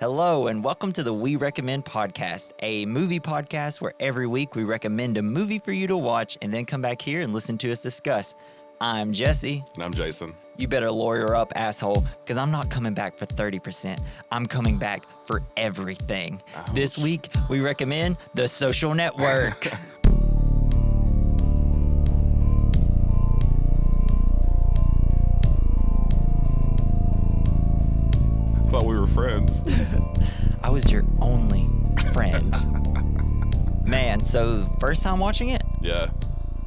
Hello, and welcome to the We Recommend podcast, a movie podcast where every week we recommend a movie for you to watch and then come back here and listen to us discuss. I'm Jesse. And I'm Jason. You better lawyer up, asshole, because I'm not coming back for 30%. I'm coming back for everything. Ouch. This week, we recommend The Social Network. Thought we were friends. I was your only friend. Man, so first time watching it? Yeah,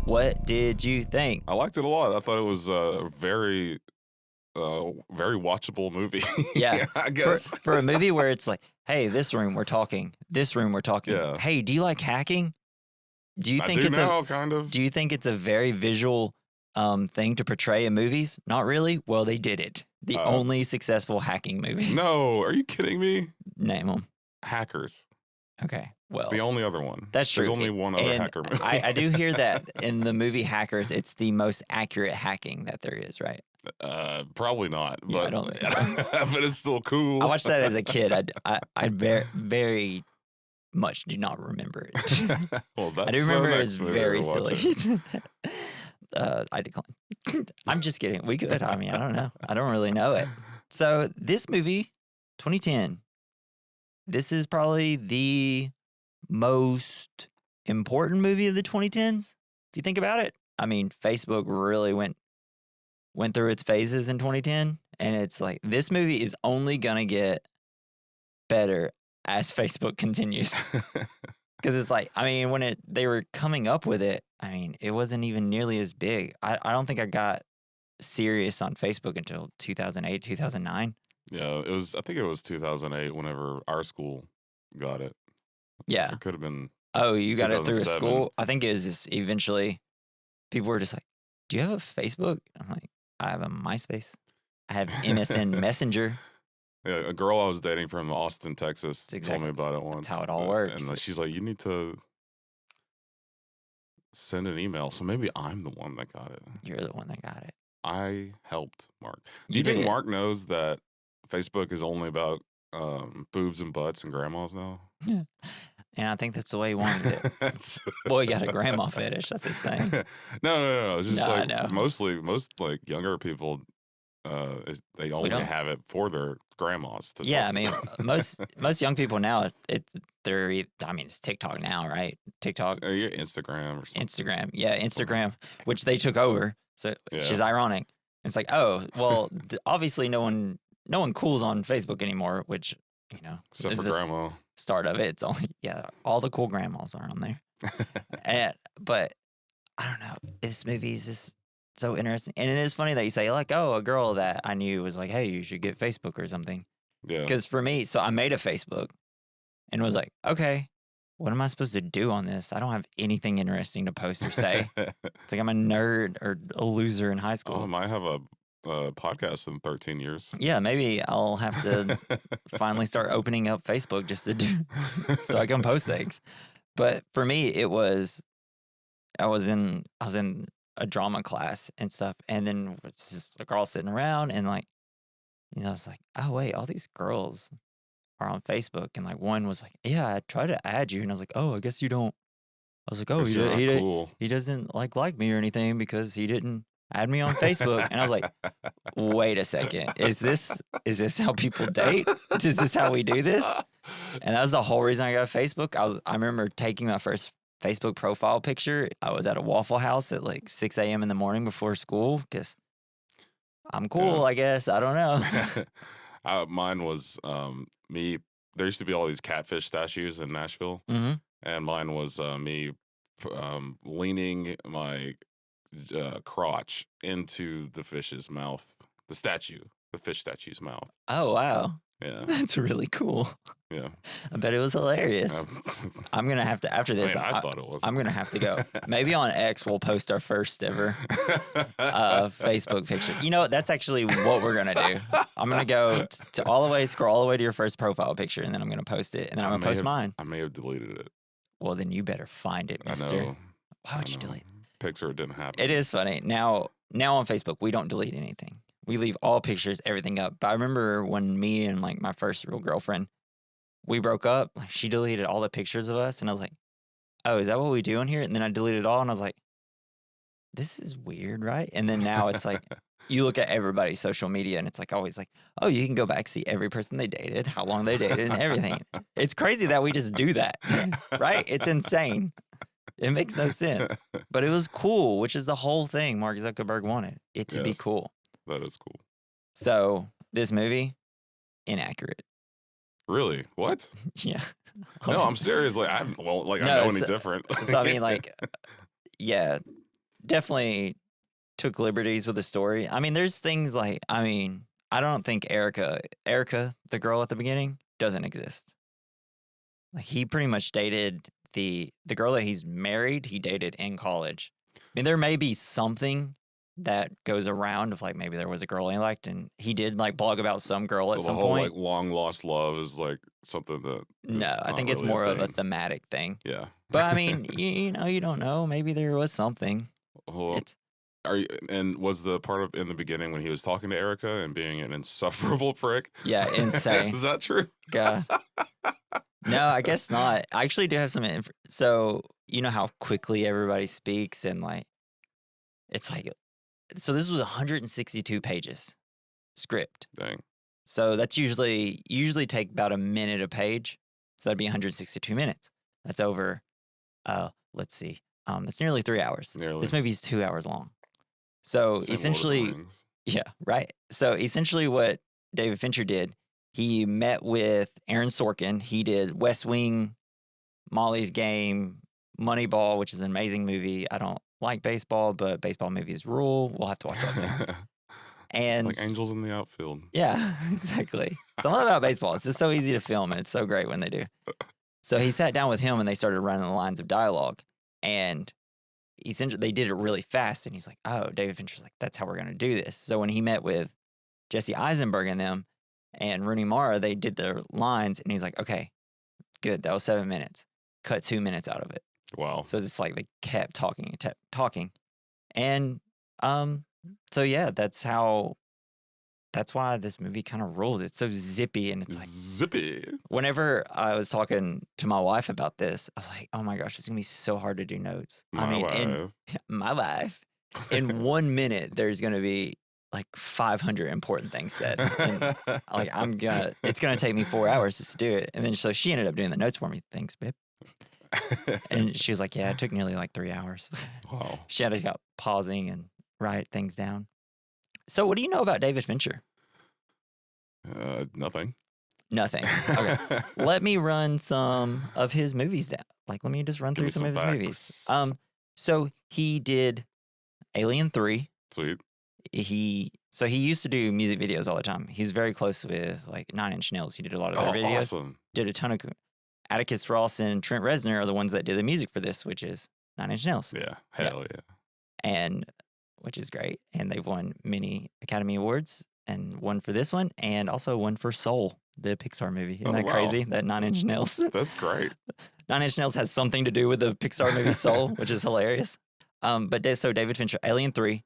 What did you think? I liked it a lot. I thought it was a very watchable movie. Yeah. I guess. For a movie where it's like, hey, this room we're talking. Yeah. Hey, do you like hacking? Do you I think do it's now, kind of. do you think it's a very visual thing to portray in movies? Not really. Well, they did it. The only successful hacking movie. No, are you kidding me? Name them. Hackers. Okay. Well, The only other one. that's true. There's only one other And hacker movie. I do hear that in the movie Hackers, it's the most accurate hacking that there is, right? Probably not. Yeah, But, I don't think so. but it's still cool. I watched that as a kid. I very much do not remember it. Well, that's I do remember the it next was movie very we're watching. silly. I decline. I'm just kidding. We could. I mean, I don't know. I don't really know it. So this movie, 2010, this is probably the most important movie of the 2010s. If you think about it, I mean, Facebook really went through its phases in 2010, and it's like this movie is only gonna get better as Facebook continues. Because it's like, I mean, when they were coming up with it, I mean, it wasn't even nearly as big. I don't think I got serious on Facebook until 2008, 2009. Yeah, it was. I think it was 2008 whenever our school got it. Yeah. It could have been. Oh, you got it through a 2007. school? I think it was just eventually people were just like, do you have a Facebook? I'm like, I have a MySpace. I have MSN Messenger. Yeah, a girl I was dating from Austin, Texas, That's told me exactly- about it once. how it all works. And she's like, you need to send an email. So maybe I'm the one that got it. You're the one that got it. I helped Mark. Do You you think did. Mark knows that Facebook is only about boobs and butts and grandmas now? And I think that's the way he wanted it. That's- Boy, got a grandma fetish. That's his thing. No. It's just No, I like know. most like younger people, they only don't- have it for their grandmas. To Yeah, I talk to mean, them. most young people now, it's TikTok now, right? TikTok, Yeah, Instagram or something. Instagram. Yeah, Instagram, which they took over. So it's Yeah. just ironic. It's like, oh, well, obviously no one cools on Facebook anymore, which, Except for the grandma. start of it, it's only, all the cool grandmas are on there. But I don't know. This movie is just so interesting. And it is funny that you say, like, oh, a girl that I knew was like, hey, you should get Facebook or something. Yeah. Because for me, so I made a Facebook and was like, okay, what am I supposed to do on this? I don't have anything interesting to post or say. It's like I'm a nerd or a loser in high Oh, I school. might have a podcast in 13 years. Yeah, maybe I'll have to finally start opening up Facebook just to do so I can post things. But for me, it was I was in a drama class and stuff, and then it's just a girl sitting around, and like, I was like, oh wait, all these girls are on Facebook, and like one was like, yeah, I tried to add you, and I was like, oh, I guess you don't. I was like, oh, Guess you're not cool. he doesn't like me or anything because he didn't add me on Facebook, and I was like, wait a second, is this how people date? Is this how we do this? And that was the whole reason I got Facebook. I remember taking my first Facebook profile picture. I was at a Waffle House at like 6 a.m. in the morning before school because I'm cool, Yeah. I guess. I don't know. Mine was me. There used to be all these catfish statues in Nashville, hmm and mine was me leaning my crotch into the fish's mouth, the fish statue's mouth. Oh, wow. Yeah, That's really cool. yeah. I bet it was hilarious. I'm going to have to, after this, I thought it was. I'm going to have to go. Maybe on X, we'll post our first ever Facebook picture. You know, that's actually what we're going to do. I'm going to go to all the way, scroll all the way to your first profile picture, and then I'm going to post it, and then I'm going to post mine. I may have deleted it. Well, then you better find it, I mister. know. Why would you delete? Pixar it didn't happen. It is funny. Now on Facebook, we don't delete anything. We leave all pictures, everything up. But I remember when me and like my first real girlfriend, we broke up, like, she deleted all the pictures of us, and I was like, "Oh, is that what we do on here?" And then I deleted it all, and I was like, "This is weird, right?" And then now it's like, you look at everybody's social media, and it's like always like, "Oh, you can go back see every person they dated, how long they dated, and everything." It's crazy that we just do that, right? It's insane. It makes no sense, but it was cool, which is the whole thing Mark Zuckerberg wanted it to be Yes. cool. That is cool. So this movie, inaccurate. Really? What? Yeah. No, I'm serious. Like, I No, know any so- different. So I mean, like, yeah, definitely took liberties with the story. I mean, there's things like, I mean, I don't think Erica, the girl at the beginning, doesn't exist. Like, he pretty much dated the girl that he's married. He dated in college. I mean, there may be something that goes around of like maybe there was a girl he liked, and he did like blog about some girl so at the some whole point. like long lost love is like something that. is No, I not think it's really more of a thing. thematic thing. Yeah. But I mean, you know, you don't know. Maybe there was something. Well, It's and was the part of in the beginning when he was talking to Erica and being an insufferable prick? yeah, insane. Is that true? Yeah. No, I guess not. I actually do have some. So you know how quickly everybody speaks, and like, it's like, so this was 162 pages script. Dang. So that's usually take about a minute a page. So that'd be 162 minutes. That's over. Let's see. That's nearly 3 hours. Nearly. This movie's 2 hours long. So Same Lord of the essentially, Rings. yeah, right. So essentially, what David Fincher did, he met with Aaron Sorkin. He did West Wing, Molly's Game, Moneyball, which is an amazing movie. I don't like baseball, but baseball movies rule. We'll have to watch that soon. And Like Angels in the Outfield. yeah, exactly. Something about baseball. It's just so easy to film, and it's so great when they do. So he sat down with him, and they started running the lines of dialogue, and essentially they did it really fast. And he's like, "Oh, David Fincher's like, that's how we're gonna do this." So when he met with Jesse Eisenberg and them, and Rooney Mara, they did their lines, and he's like, "Okay, good. That was 7 minutes. Cut 2 minutes out of it." Wow. So it's like they kept talking and kept talking, and so yeah, that's why this movie kind of rules. It's so zippy, and it's like Zippy. whenever I was talking to my wife about this, I was like, "Oh my gosh, it's gonna be so hard to do notes." I mean, in my wife, in 1 minute, there's gonna be like 500 important things said. And like it's gonna take me 4 hours just to do it. And then so she ended up doing the notes for me. Thanks, babe. And she was like, "Yeah, it took nearly like 3 hours." Wow. She had to go pausing and write things down. So, what do you know about David Fincher? Nothing. Nothing. Okay. Let me run some of his movies down. Like, let me just run Give through me some of his facts. movies. So he did Alien 3. Sweet. He used to do music videos all the time. He's very close with like Nine Inch Nails. He did a lot of their videos. Awesome. Did a ton of Atticus Ross and Trent Reznor are the ones that did the music for this, which is Nine Inch Nails. Yeah. Hell yeah. And which is great. And they've won many Academy Awards, and one for this one, and also one for Soul, the Pixar movie. Isn't that wow. crazy? That Nine Inch Nails. That's great. Nine Inch Nails has something to do with the Pixar movie Soul, which is hilarious. So David Fincher, Alien 3,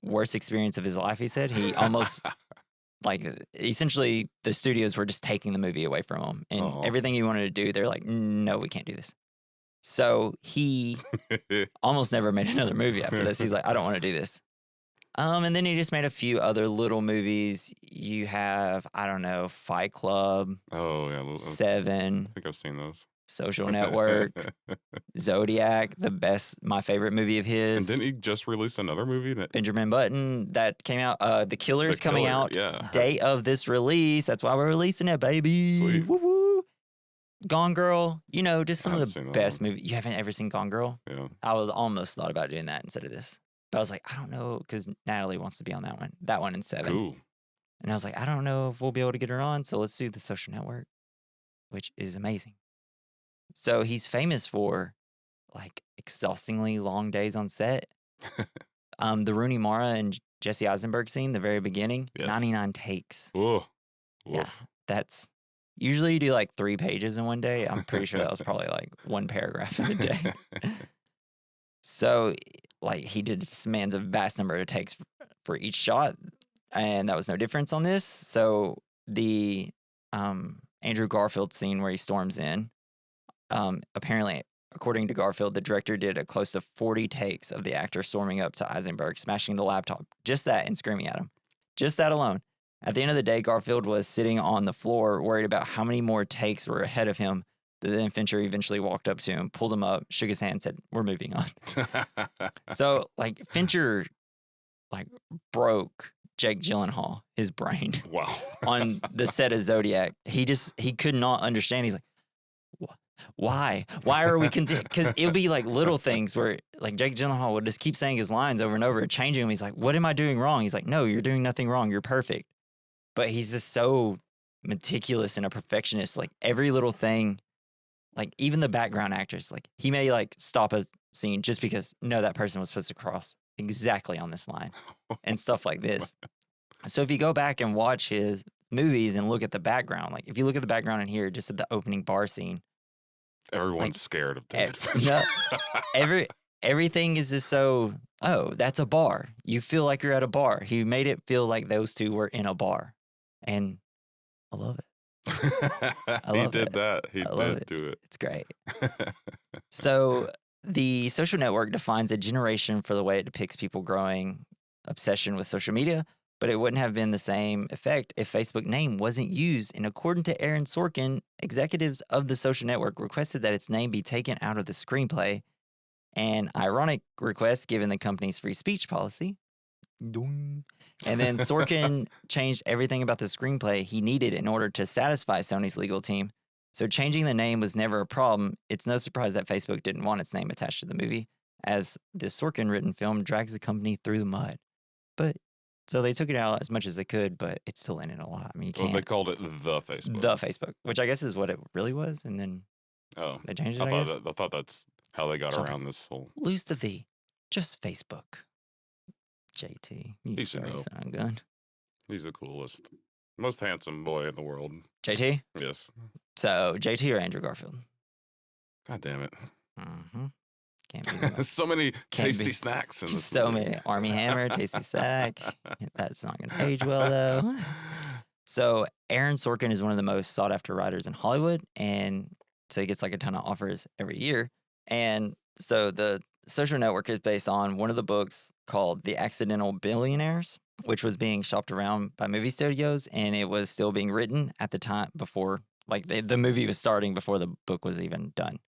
worst experience of his life, he said. He almost, essentially, the studios were just taking the movie away from him. And everything he wanted to do, they're like, "No, we can't do this." So he almost never made another movie after this. He's like, "I don't want to do this." And then he just made a few other little movies. You have, I don't know, Fight Club, Oh, yeah. I Seven, think I've seen those. Social Network, Zodiac, my favorite movie of And his. didn't he just release another movie? Benjamin Button, that came out. The Killer's coming Killer, out Yeah. day of this release. That's why we're releasing it, baby. Sweet. Woo woo. Gone Girl, just some I of haven't the seen that best one. movies. You haven't ever seen Gone Girl? Yeah. I was almost thought about doing that instead of this. But I was like, I don't know, because Natalie wants to be on that one. That one in 7. Cool. And I was like, I don't know if we'll be able to get her on, so let's do The Social Network, which is amazing. So he's famous for like exhaustingly long days on set. The Rooney Mara and Jesse Eisenberg scene, the very beginning, Yes. 99 takes. Oh. Yeah, that's usually you do like 3 pages in one day. I'm pretty sure that was probably like 1 paragraph in a day. So, like, he did demands a vast number of takes for each shot, and that was no difference on this. So the Andrew Garfield scene where he storms in. Apparently, according to Garfield, the director did a close to 40 takes of the actor storming up to Eisenberg, smashing the laptop. Just that and screaming at him. Just that alone. At the end of the day, Garfield was sitting on the floor, worried about how many more takes were ahead of him. But then Fincher eventually walked up to him, pulled him up, shook his hand, and said, "We're moving on." So, like, Fincher, like, broke Jake Gyllenhaal, his brain, Wow. on the set of Zodiac. He could not understand. He's like, why are we because it'll be like little things where like Jake Gyllenhaal would just keep saying his lines over and over, changing them. He's like, "What am I doing wrong?" He's like, "No, you're doing nothing wrong. You're perfect." But he's just so meticulous and a perfectionist. Like every little thing, like even the background actors, like he may like stop a scene just because no, that person was supposed to cross exactly on this line and stuff like this. So if you go back and watch his movies and look at the background, like if you look at the background in here, just at the opening bar scene, Everyone's like, scared of David Fincher. No, everything is just so, oh, that's a bar. You feel like you're at a bar. He made it feel like those two were in a bar. And I love it. He did that. He I love did it. do it. It's great. So the Social Network defines a generation for the way it depicts people growing obsession with social media, but it wouldn't have been the same effect if Facebook name wasn't used. And according to Aaron Sorkin, executives of the Social Network requested that its name be taken out of the screenplay. An ironic request given the company's free speech policy. And then Sorkin changed everything about the screenplay he needed in order to satisfy Sony's legal team. So changing the name was never a problem. It's no surprise that Facebook didn't want its name attached to the movie, as the Sorkin-written film drags the company through the mud. But so they took it out as much as they could, but it's still in it a lot. I mean, you can't. Well, they called it the Facebook. The Facebook, which I guess is what it really was, and then they changed it. I thought that's how they got So, around this whole. Lose the V, just Facebook. JT, you He should sorry know. son gun. He's the coolest, most handsome boy in the world. JT. Yes. So JT or Andrew Garfield? God damn it. Mm-hmm. Can't be the So many Can't tasty be. snacks in this. So movie. many. Army Hammer, Tasty Sack. That's not going to age well, though. So Aaron Sorkin is one of the most sought after writers in Hollywood. And so he gets like a ton of offers every year. And so the Social Network is based on one of the books called The Accidental Billionaires, which was being shopped around by movie studios. And it was still being written at the time before, like the movie was starting before the book was even done.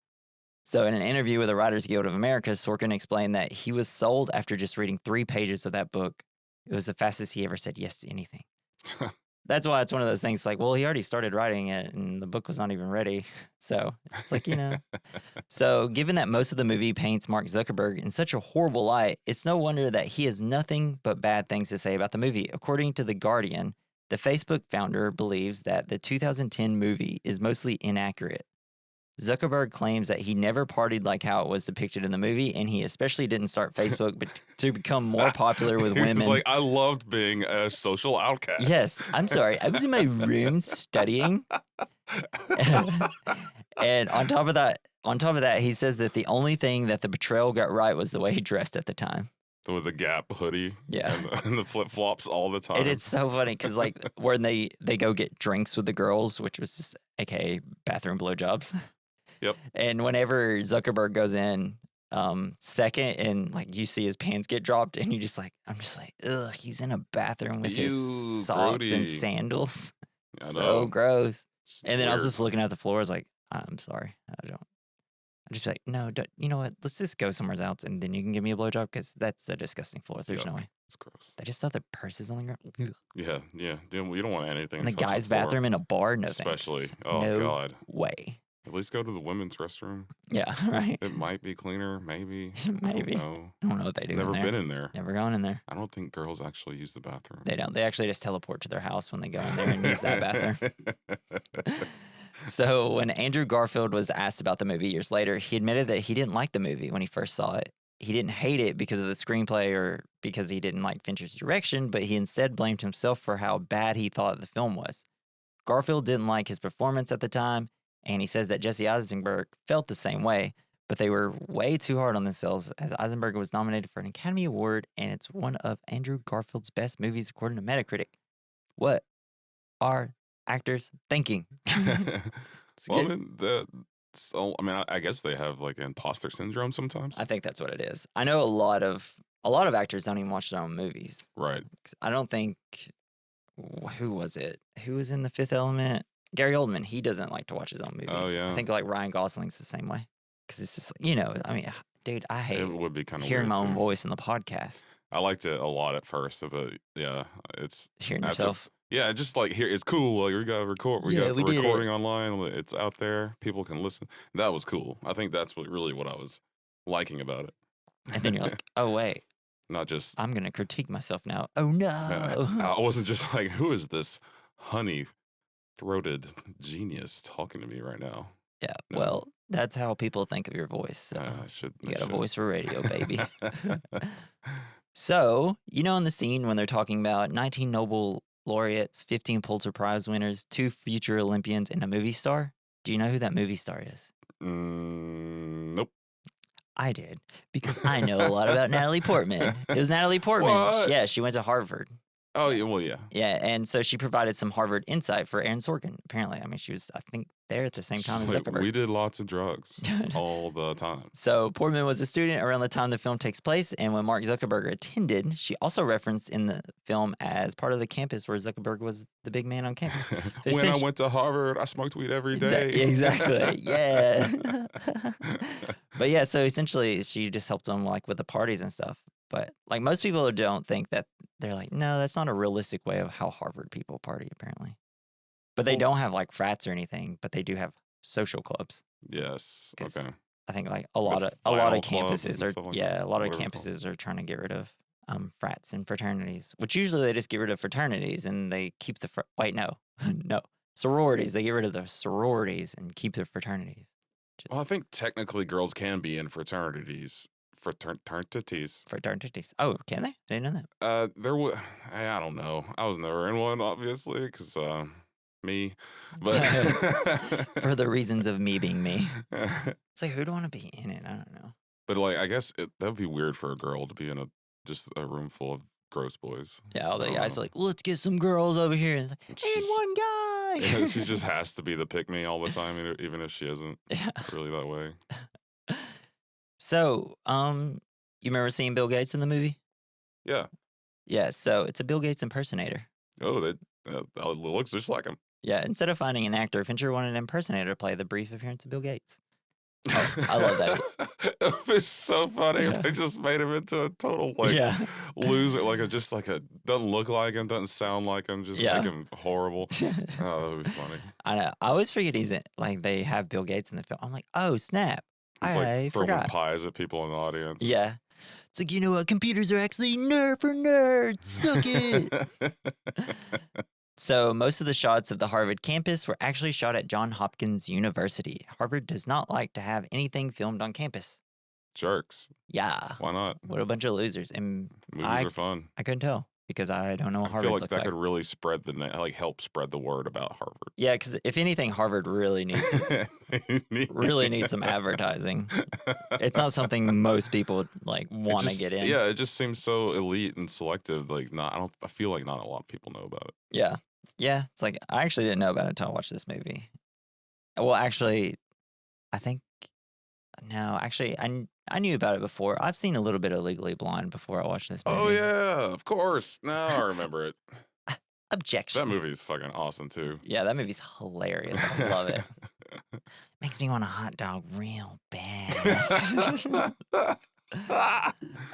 So in an interview with the Writers Guild of America, Sorkin explained that he was sold after just reading 3 pages of that book. It was the fastest he ever said yes to anything. That's why it's one of those things like, well, he already started writing it and the book was not even ready. So it's like, So given that most of the movie paints Mark Zuckerberg in such a horrible light, it's no wonder that he has nothing but bad things to say about the movie. According to The Guardian, the Facebook founder believes that the 2010 movie is mostly inaccurate. Zuckerberg claims that he never partied like how it was depicted in the movie, and he especially didn't start Facebook to become more popular with women. It's like, I loved being a social outcast. Yes, I'm sorry. I was in my room studying. And on top of that, he says that the only thing that the betrayal got right was the way he dressed at the time. With the Gap hoodie. Yeah. And the flip-flops all the time. And it's so funny because like when they go get drinks with the girls, which was just AKA bathroom blowjobs. Yep. And whenever Zuckerberg goes in second and like you see his pants get dropped and I'm just like, ugh, he's in a bathroom with his socks and grody. sandals. I So know. gross. It's And then I was weird. just looking at the floor. I was like, I'm sorry. I'm just like, no, you know what? Let's just go somewhere else and then you can give me a blowjob because that's a disgusting floor. There's no Yuck. way. It's gross. I just thought the purse is on the ground. Ugh. Yeah. You don't want anything. In the to touch guy's floor, bathroom in a bar? No, especially. thanks. Oh, No God. way. At least go to the women's restroom. Yeah, right. It might be cleaner, maybe. Maybe. I don't know. I don't know what they do. Never in there. been in there. Never gone in there. I don't think girls actually use the bathroom. They don't. They actually just teleport to their house when they go in there and use that bathroom. So when Andrew Garfield was asked about the movie years later, he admitted that he didn't like the movie when he first saw it. He didn't hate it because of the screenplay or because he didn't like Fincher's direction, but he instead blamed himself for how bad he thought the film was. Garfield didn't like his performance at the time, and he says that Jesse Eisenberg felt the same way, but they were way too hard on themselves as Eisenberg was nominated for an Academy Award, and it's one of Andrew Garfield's best movies according to Metacritic. What are actors thinking? It's Well, I good. mean, I guess they have like imposter syndrome sometimes. I think that's what it is. I know a lot of actors don't even watch their own movies. Right. 'Cause I don't think who was it? Who was in The Fifth Element? Gary Oldman. He doesn't like to watch his own movies. Oh, yeah. I think like Ryan Gosling's the same way. Because it's just I mean, dude, I hate It would be kind of hearing weird my own too. voice in the podcast. I liked it a lot at first, but yeah, it's Hearing after- yourself. Yeah, just like here, it's cool. Like we got record, we Yeah, got we did it. recording online. It's out there. People can listen. That was cool. I think that's what I was liking about it. And then you're like, oh wait, Not just. I'm gonna critique myself now. Oh no. I wasn't just like, who is this honey-throated genius talking to me right now? Yeah. No. Well, that's how people think of your voice. So I should. you I got a should. voice for radio, baby. So, in the scene when they're talking about 19 Nobel laureates, 15 Pulitzer Prize winners, 2 future Olympians, and a movie star, do you know who that movie star is? Nope. I did, because I know a lot about Natalie Portman. It was Natalie Portman. What? Yeah, she went to Harvard. Oh yeah. Well, yeah. Yeah, and so she provided some Harvard insight for Aaron Sorkin, apparently. I mean, she was, I think, there at the same time as She's like, Zuckerberg. we did lots of drugs all the time. So Portman was a student around the time the film takes place, and when Mark Zuckerberg attended, she also referenced in the film as part of the campus where Zuckerberg was the big man on campus. When I essentially- went to Harvard, I smoked weed every day. Exactly. Yeah. But yeah, so essentially she just helped them like with the parties and stuff. But like most people don't think that, they're like, no, that's not a realistic way of how Harvard people party, apparently. But they Well- don't have like frats or anything, but they do have social clubs. Yes. 'Cause Okay. I think like a lot of final clubs campuses and are stuff like yeah, that, a lot of whatever it's called. campuses are trying to get rid of frats and fraternities, which usually they just get rid of fraternities and they keep the wait, no. No. Sororities, they get rid of the sororities and keep the fraternities. Well, I think technically girls can be in fraternities. Fraternities. Fraternities. Oh, can they? I didn't know that. There was. I don't know. I was never in one, obviously, because me. But For the reasons of me being me. It's like, who do I want to be in it? I don't know. But like, I guess that would be weird for a girl to be in just a room full of gross boys. Yeah, all the I don't guys know. are like, let's get some girls over here. And, it's like, and She's- one guy. She just has to be the pick me all the time, even if she isn't Yeah. really that way. So, you remember seeing Bill Gates in the movie? Yeah. Yeah, so it's a Bill Gates impersonator. Oh, that looks just like him. Yeah, instead of finding an actor, Fincher wanted an impersonator to play the brief appearance of Bill Gates. Oh, I love that. It's so funny. Yeah. They just made him into a total like Yeah. loser, like doesn't look like him, doesn't sound like him, just Yeah. make him horrible. Oh, that would be funny. I know. I always forget he's in, like, they have Bill Gates in the film. I'm like, oh, snap. It's I like throwing forgot. pies at people in the audience. Yeah. It's like, you know what? Computers are actually nerd for nerds. Suck it. So, most of the shots of the Harvard campus were actually shot at Johns Hopkins University. Harvard does not like to have anything filmed on campus. Jerks. Yeah. Why not? What a bunch of losers. And Movies are fun. I couldn't tell because I don't know what I Harvard feel like looks that like. could really spread help spread the word about Harvard. Yeah, because if anything, Harvard really needs some advertising. It's not something most people like want to get in. Yeah, it just seems so elite and selective. Like, I feel like not a lot of people know about it. Yeah. Yeah. It's like, I actually didn't know about it until I watched this movie. Well, actually, I think, no, actually, I knew about it before. I've seen a little bit of Legally Blonde before I watched this movie. Oh yeah, of course. Now I remember it. Objection. That movie is fucking awesome too. Yeah, that movie's hilarious. I love it. Makes me want a hot dog real bad.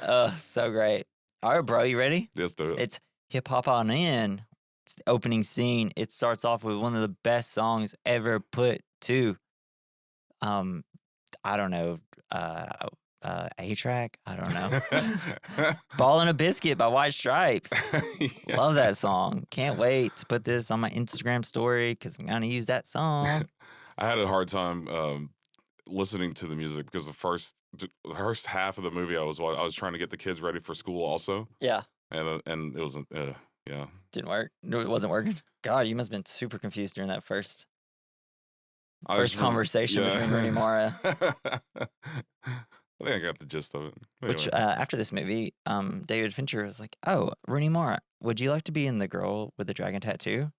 Oh, so great. All right, bro, you ready? Let's do it. It's Hip Hop On In. It's the opening scene. It starts off with one of the best songs ever put to, I don't know, A-Track? I don't know. Ballin' a Biscuit by White Stripes. Yeah. Love that song. Can't wait to put this on my Instagram story because I'm going to use that song. I had a hard time listening to the music because the first half of the movie I was trying to get the kids ready for school also, Yeah. and it wasn't. Yeah. Didn't work. No, it wasn't working. God, you must have been super confused during that first I just remember- conversation between Rooney Mara. I think I got the gist of it. Which Anyway. after this movie, David Fincher was like, "Oh, Rooney Mara, would you like to be in The Girl with the Dragon Tattoo?"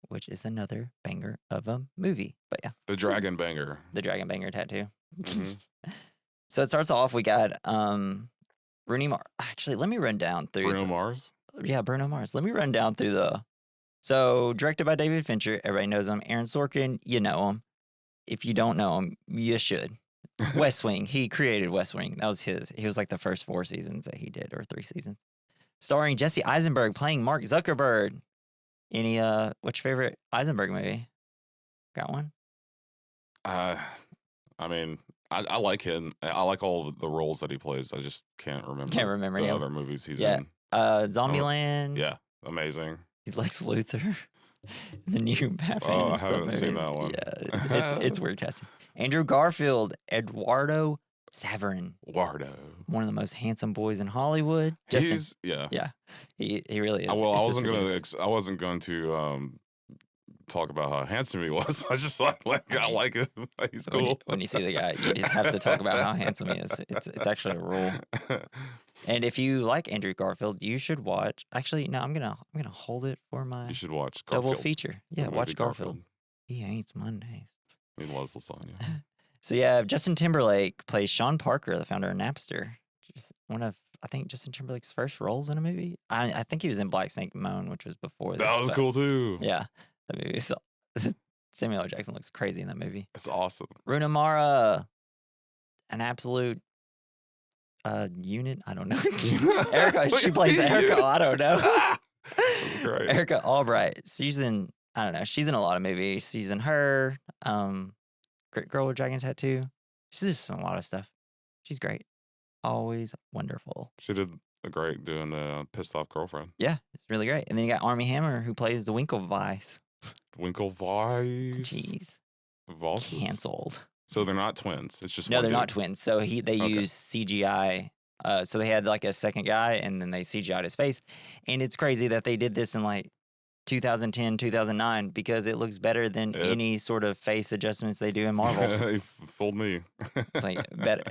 which is another banger of a movie. But yeah, The Dragon Banger. the Dragon Banger tattoo. Mhm. So it starts off. We got Rooney Mara. Actually, let me run down through. Bruno Mars. Yeah, Bruno Mars. Let me run down through the. So directed by David Fincher. Everybody knows him. Aaron Sorkin. You know him. If you don't know him, you should. West Wing. He created West Wing. That was his. He was like the first 4 seasons that he did, or 3 seasons. Starring Jesse Eisenberg playing Mark Zuckerberg. Any what's your favorite Eisenberg movie? Got one? I mean, I like him. I like all the roles that he plays. I just can't remember. Can't remember the any of other movies he's Yeah. in. Zombieland. Yeah, amazing. He's Lex Luthor. The new Batman. Oh, I and stuff haven't seen movies. that one. Yeah, it's weird casting. Andrew Garfield, Eduardo Saverin, Wardo. one of the most handsome boys in Hollywood. Justin, He's yeah. he really is. Well, It's I just ridiculous. wasn't going to talk about how handsome he was. I just I like him. He's cool. When you see the guy, you just have to talk about how handsome he is. It's actually a rule. And if you like Andrew Garfield, you should watch. Actually, no, I'm gonna hold it for my You should watch double Garfield. feature. the Yeah, movie watch Garfield. He hates Mondays. He loves lasagna. So yeah, Justin Timberlake plays Sean Parker, the founder of Napster. Just one of I think Justin Timberlake's first roles in a movie. I think he was in Black Snake Moan, which was before this. That was but cool too. Yeah, that movie. So, Samuel L. Jackson looks crazy in that movie. It's awesome. Rooney Mara, an absolute unit. I don't know. Erica, she plays Erica. I don't know. That's great. Erica Albright. She's in. I don't know. She's in a lot of movies. She's in Her. Great Girl with Dragon Tattoo. She's just in a lot of stuff. She's great. Always wonderful. She did a great doing Pissed Off Girlfriend. Yeah, it's really great. And then you got Army Hammer who plays the Winklevice. Winklevice. Jeez, Valses? canceled. So they're not twins. It's just No, one they're not dude. twins. So they Okay. use CGI. So they had like a second guy, and then they CGI'd his face. And it's crazy that they did this in like 2010, 2009 because it looks better than It- any sort of face adjustments they do in Marvel. He fooled me. It's like better.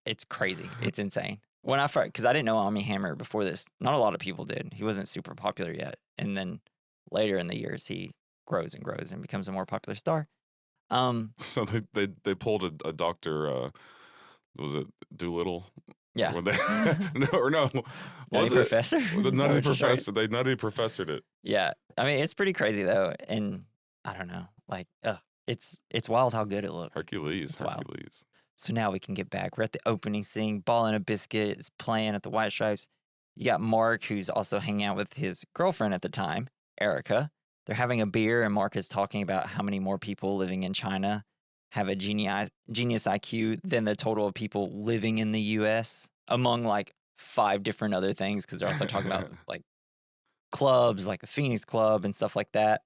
It's crazy. It's insane. When I first, because I didn't know Army Hammer before this. Not a lot of people did. He wasn't super popular yet. And then later in the years, he grows and grows and becomes a more popular star. So they pulled a doctor. Was it Doolittle? Yeah. When they, no. Nutty Was it Professor. the Is Nutty that what you're saying? Professor? They Nutty Professored it. Yeah. I mean, it's pretty crazy though, and I don't know. Like, it's wild how good it looks. Hercules. It's wild. Hercules. So now we can get back. We're at the opening scene. Ball and a Biscuit is playing at the White Stripes. You got Mark, who's also hanging out with his girlfriend at the time, Erica. They're having a beer, and Mark is talking about how many more people living in China have a genius IQ than the total of people living in the U.S. among like 5 different other things. Because they're also talking about like clubs, like the Phoenix Club and stuff like that.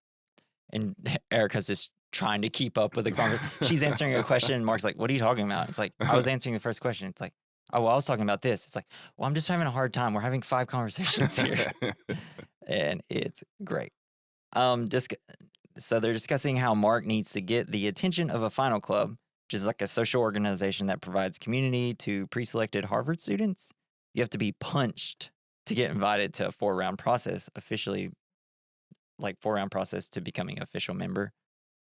And Erica's just trying to keep up with the conversation. She's answering a question, and Mark's like, "What are you talking about?" It's like, "I was answering the first question." It's like, "Oh, well, I was talking about this." It's like, "Well, I'm just having a hard time. We're having 5 conversations here." And it's great. So they're discussing how Mark needs to get the attention of a final club, which is like a social organization that provides community to pre-selected Harvard students. You have to be punched to get invited to a 4-round process, officially, like 4-round process to becoming an official member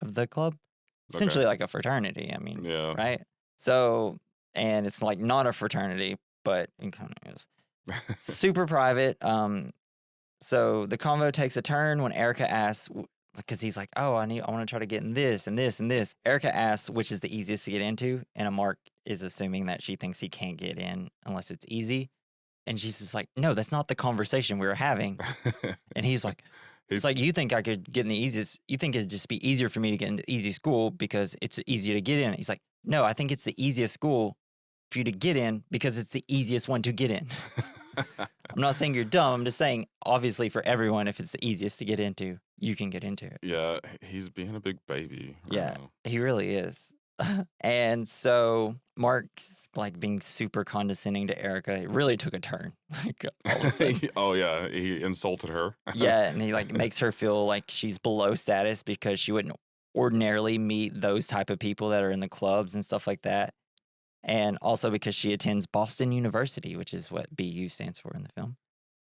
of the club. Essentially like a fraternity, I mean, Yeah. right? So, and it's like not a fraternity, but it kind of is. Super private. So the convo takes a turn when Erica asks, because he's like, "Oh, I want to try to get in this and this and this." Erica asks which is the easiest to get into, and Mark is assuming that she thinks he can't get in unless it's easy, and she's just like, "No, that's not the conversation we were having." And he's like, "It's like you think I could get in the easiest. You think it'd just be easier for me to get into easy school because it's easier to get in." He's like, "No, I think it's the easiest school for you to get in because it's the easiest one to get in." I'm not saying you're dumb. I'm just saying, obviously, for everyone, if it's the easiest to get into, you can get into it. Yeah, he's being a big baby. right Yeah. now. He really is. And so Mark's like being super condescending to Erica. It really took a turn. Like, all of a sudden. Oh yeah, he insulted her. Yeah, and he like makes her feel like she's below status because she wouldn't ordinarily meet those type of people that are in the clubs and stuff like that. And also because she attends Boston University, which is what BU stands for in the film.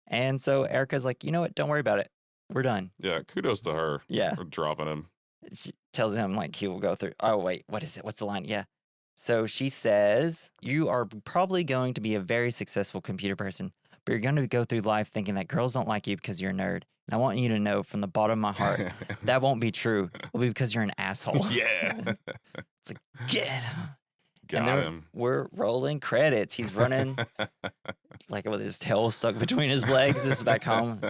And so Erica's like, "You know what? Don't worry about it. We're done. Yeah, kudos to her Yeah. for dropping him. She tells him like he will go through. Oh wait, what is it? What's the line? Yeah. So she says, "You are probably going to be a very successful computer person, but you're going to go through life thinking that girls don't like you because you're a nerd. And I want you to know from the bottom of my heart that won't be true. It'll be because you're an asshole." Yeah. It's like get him. Got And him. we're rolling credits. He's running like with his tail stuck between his legs. This is back home.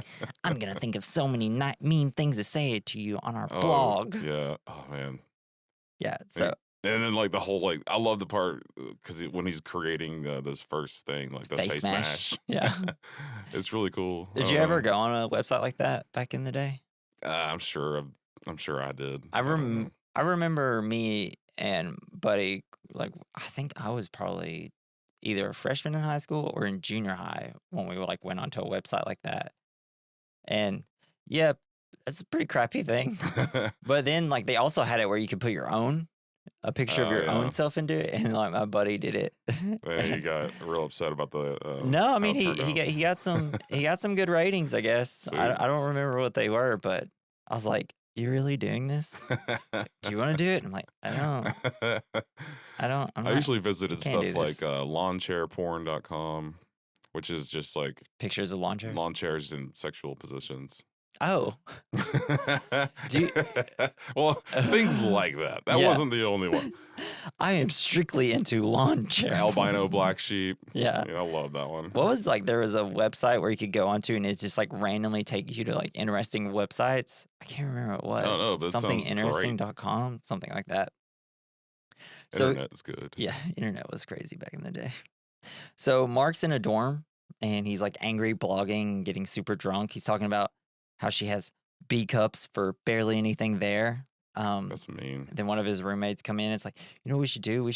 I'm gonna think of so many mean things to say to you on our blog. Yeah. Oh man. Yeah. So And then like the whole like I love the part because when he's creating this first thing like the face mash. Yeah. It's really cool. Did you ever go on a website like that back in the day? I'm sure I did. I remember me and Buddy, like I think I was probably either a freshman in high school or in junior high when we like went onto a website like that. And yeah, that's a pretty crappy thing. But then like they also had it where you could put a picture of your own self into it, and like my buddy did it. Yeah, he got real upset about the. No, I mean he got some good ratings, I guess. I don't remember what they were, but I was like, "You really doing this? Do you want to do it?" And I'm like, I don't. I usually visited stuff like lawnchairporn.com, which is just like pictures of lawn chairs. Lawn chairs in sexual positions. Oh. Well, things like that. That wasn't the only one. I am strictly into lawn chair. Albino black sheep. Yeah. I love that one. What was like, there was a website where you could go onto and it's just like randomly take you to like interesting websites. I can't remember what it was. I don't know, but something interesting.com, something like that. So, internet is good. Yeah, internet was crazy back in the day. So Mark's in a dorm and he's like angry, blogging, getting super drunk. He's talking about how she has B cups for barely anything there. That's mean. Then one of his roommates come in. It's like, you know what we should do? We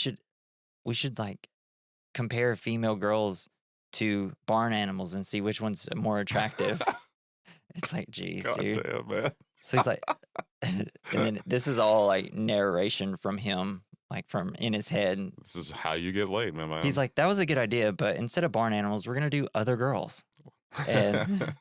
should like compare female girls to barn animals and see which one's more attractive. It's like, geez, dude. Damn, man. So he's like, and then this is all like narration from him, like from in his head. This is how you get laid, man. He's like, that was a good idea, but instead of barn animals, we're gonna do other girls. And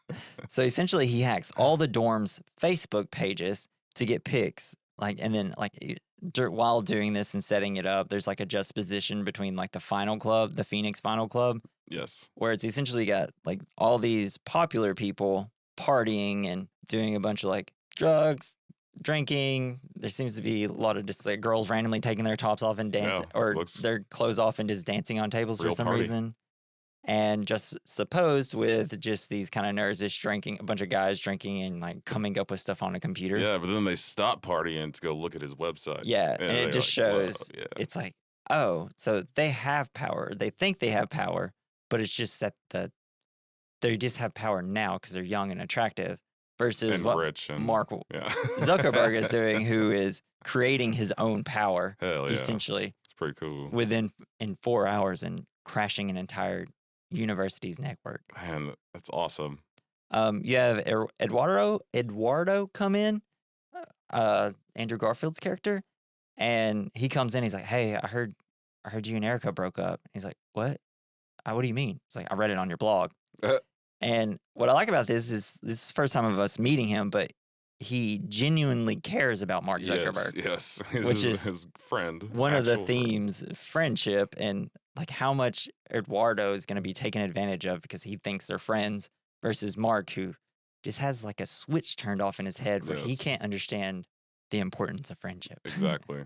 so essentially he hacks all the dorms' Facebook pages to get pics. Like, and then like while doing this and setting it up, there's like a juxtaposition between like the final club, the Phoenix final club. Yes. Where it's essentially got like all these popular people partying and doing a bunch of like drugs, drinking. There seems to be a lot of just like girls randomly taking their tops off and dancing their clothes off and just dancing on tables for some reason. And just supposed with just these kind of nerds just drinking, a bunch of guys drinking and like coming up with stuff on a computer. Yeah, but then they stop partying to go look at his website. Yeah, and it just shows, it's like, oh, so they have power. They think they have power, but it's just that they just have power now because they're young and attractive versus and what rich and, Mark Zuckerberg is doing, who is creating his own power, essentially. It's pretty cool. In 4 hours and crashing an entire university's network. Man, that's awesome. You have Eduardo come in, Andrew Garfield's character, and he comes in. He's like, "Hey, I heard you and Erica broke up." He's like, "What? What do you mean?" It's like, "I read it on your blog." And what I like about this is the first time of us meeting him, but he genuinely cares about Mark Zuckerberg. Yes, which is his friend. One of the themes, friendship, and like how much Eduardo is going to be taken advantage of because he thinks they're friends versus Mark, who just has like a switch turned off in his head where he can't understand the importance of friendship. Exactly.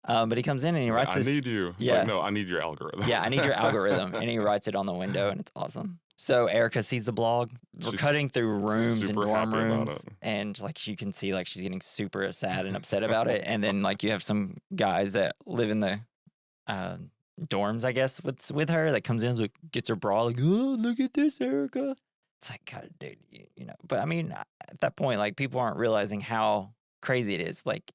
But he comes in and he writes this. I need you. He's like, no, I need your algorithm. Yeah, I need your algorithm. And he writes it on the window and it's awesome. So Erica sees the blog. We're cutting through rooms and dorm rooms. And like you can see like she's getting super sad and upset about it. And then like you have some guys that live in the dorms, I guess, with her that comes in, like gets her bra, like, oh, look at this, Erica. It's like, God, dude, you know. But I mean, at that point, like people aren't realizing how crazy it is. Like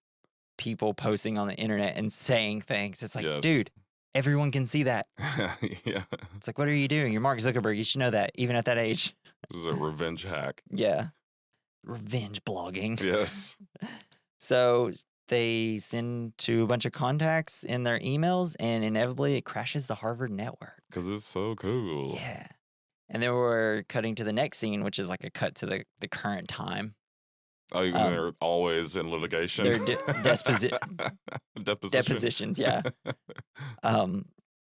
people posting on the internet and saying things. It's like, dude, everyone can see that. Yeah. It's like, what are you doing? You're Mark Zuckerberg. You should know that, even at that age. This is a revenge hack. Yeah. Revenge blogging. Yes. So they send to a bunch of contacts in their emails, and inevitably it crashes the Harvard network. Because it's so cool. Yeah. And then we're cutting to the next scene, which is like a cut to the current time. Oh, they're always in litigation. They're Deposition. depositions, yeah.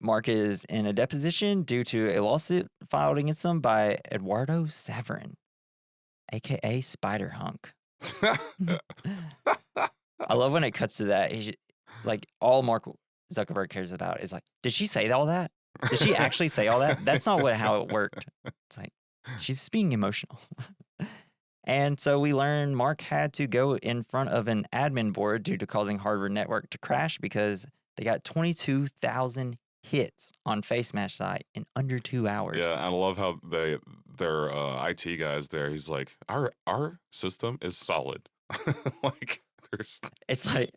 Mark is in a deposition due to a lawsuit filed against him by Eduardo Saverin, aka Spider Hunk. I love when it cuts to that. He's like, all Mark Zuckerberg cares about is like, did she say all that? Did she actually say all that? That's not how it worked. It's like, she's just being emotional. And so we learn Mark had to go in front of an admin board due to causing Harvard Network to crash because they got 22,000 hits on FaceMash site in under 2 hours. Yeah, I love how their IT guys there. He's like, our system is solid. Like, there's. It's like,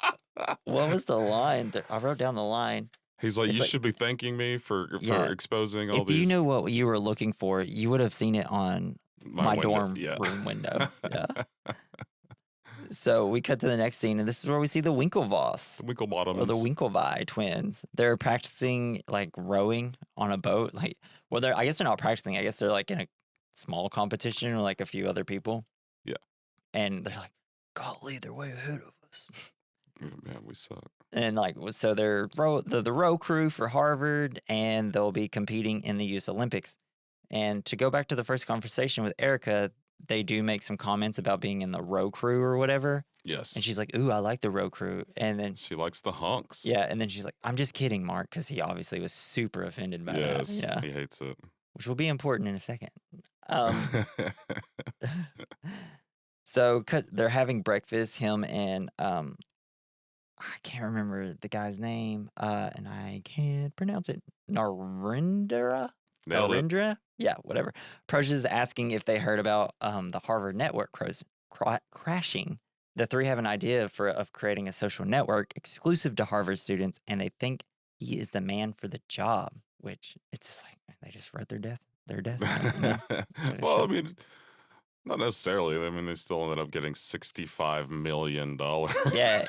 what was the line? I wrote down the line. He's like, you should be thanking me for exposing all these. If you knew what you were looking for, you would have seen it on my dorm room window. Yeah. So we cut to the next scene, and this is where we see the Winklevoss. The Winklebottoms. Or the Winklevi twins. They're practicing, like, rowing on a boat. Like, well, I guess they're not practicing. I guess they're, like, in a small competition with, like, a few other people. Yeah. And they're like, golly, they're way ahead of us. Man, we suck. And, like, so they're the row crew for Harvard, and they'll be competing in the Youth Olympics. And to go back to the first conversation with Erica, they do make some comments about being in the row crew or whatever. Yes. And she's like, ooh, I like the row crew. And then she likes the hunks. Yeah. And then she's like, I'm just kidding, Mark, because he obviously was super offended by that. Yeah. He hates it. Which will be important in a second. So they're having breakfast, him and I can't remember the guy's name, and I can't pronounce it. Narendra? Narendra? Yeah, whatever. Proj is asking if they heard about the Harvard network crashing. The three have an idea of creating a social network exclusive to Harvard students, and they think he is the man for the job. Which it's just like they just read their death. Well, I mean, not necessarily. I mean, they still ended up getting $65 million. Yeah,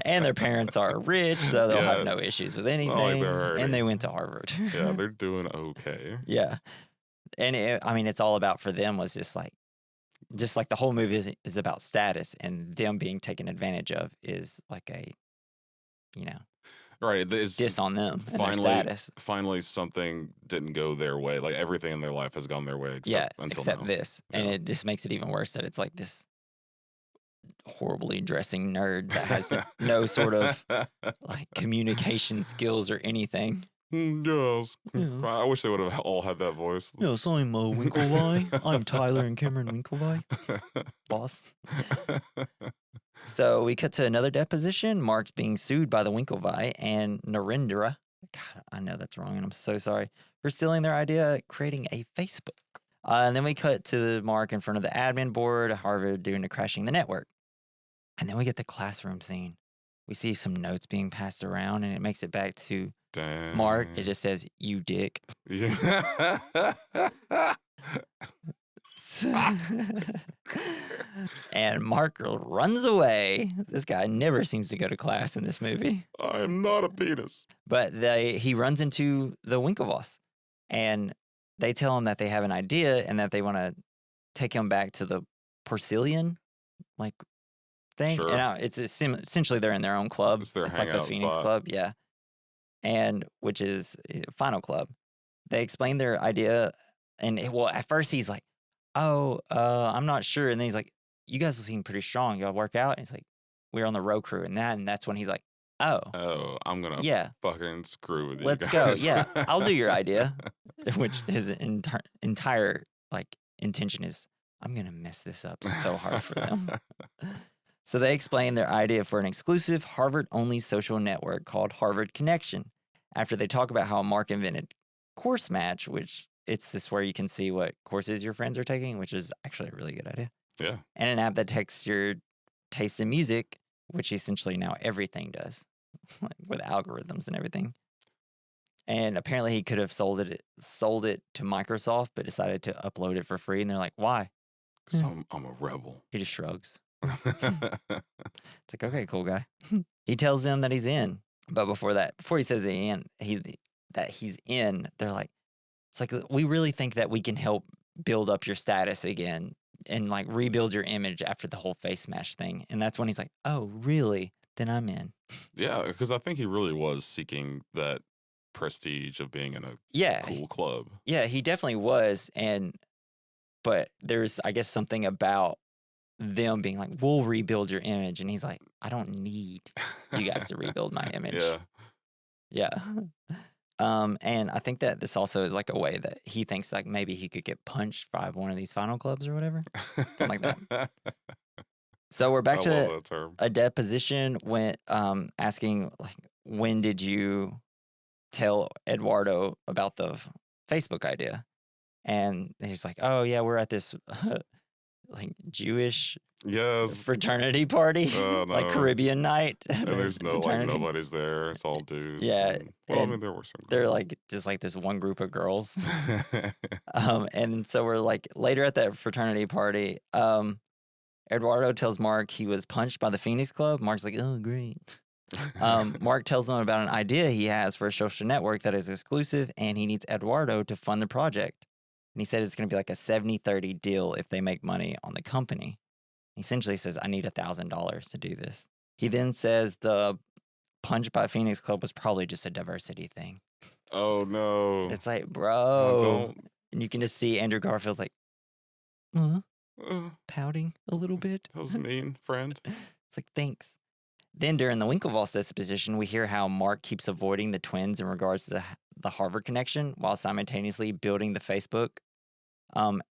and their parents are rich, so they'll have no issues with anything. And they went to Harvard. Yeah, they're doing okay. Yeah, and it's all about for them was just like the whole movie is about status, and them being taken advantage of is like a, right, diss on them and their status. Finally, something didn't go their way. Like everything in their life has gone their way except now. This. Yeah. And it just makes it even worse that it's like this horribly dressing nerd that has no sort of like communication skills or anything. Yes. I wish they would have all had that voice. Yes, I'm Winklevi. I'm Tyler and Cameron Winklevi. Boss. So we cut to another deposition. Mark's being sued by the Winklevi and Narendra. God, I know that's wrong, and I'm so sorry for stealing their idea, creating a Facebook. And then we cut to Mark in front of the admin board, Harvard doing the crashing the network. And then we get the classroom scene. We see some notes being passed around, and it makes it back to Mark. It just says, "You dick." Yeah. And Mark runs away. This guy never seems to go to class in this movie. I am not a penis. But he runs into the Winklevoss, and they tell him that they have an idea and that they want to take him back to the Porcelain thing. Sure. And it's essentially they're in their own club. It's their like the hangout Phoenix spot. Club, yeah. And which is Final Club. They explain their idea, and at first he's like, "Oh, I'm not sure," and then he's like, "You guys seem pretty strong. Y'all work out?" And he's like, "We're on the row crew," and that's when he's like, "Oh, I'm gonna fucking screw with you. Let's guys. go. Yeah, I'll do your idea," which his entire intention is, I'm gonna mess this up so hard for them. So they explain their idea for an exclusive Harvard-only social network called Harvard Connection. After they talk about how Mark invented Course Match, which it's just where you can see what courses your friends are taking, which is actually a really good idea. Yeah. And an app that detects your taste in music, which essentially now everything does, with algorithms and everything. And apparently he could have sold it to Microsoft, but decided to upload it for free. And they're like, "Why?" "'Cause I'm a rebel." He just shrugs. It's like, okay, cool guy. He tells them that he's in, but before he says that he's in, they're like, it's like, "We really think that we can help build up your status again and like rebuild your image after the whole face smash thing. And that's when he's like, oh, really? Then I'm in. Yeah, because I think he really was seeking that prestige of being in a Yeah. cool club. Yeah, he definitely was. But there's, I guess, something about them being like, we'll rebuild your image. And he's like, I don't need you guys to rebuild my image. Yeah. Yeah. And I think that this also is like a way that he thinks like maybe he could get punched by one of these final clubs or whatever. Something like that. So we're back I to love that term. a deposition when asking like, when did you tell Eduardo about the Facebook idea? And he's like, oh yeah, we're at this like Jewish Yes. fraternity party, Oh, like no. Caribbean night. And there's no, like, fraternity. nobody's there. It's all dudes. Yeah, and- well, I and mean, there were some They're girls. like just like this one group of girls. And so we're like later at that fraternity party. Eduardo tells Mark he was punched by the Phoenix Club. Mark's like, oh, great. Mark tells him about an idea he has for a social network that is exclusive, and he needs Eduardo to fund the project. And he said it's going to be like a 70-30 deal if they make money on the company. He essentially says, I need $1,000 to do this. He then says the punch by Phoenix Club was probably just a diversity thing. Oh, no. It's like, bro. Don't. And you can just see Andrew Garfield like, pouting a little bit. That was mean, friend. It's like, thanks. Then during the Winklevoss disposition, we hear how Mark keeps avoiding the twins in regards to the Harvard connection while simultaneously building the Facebook.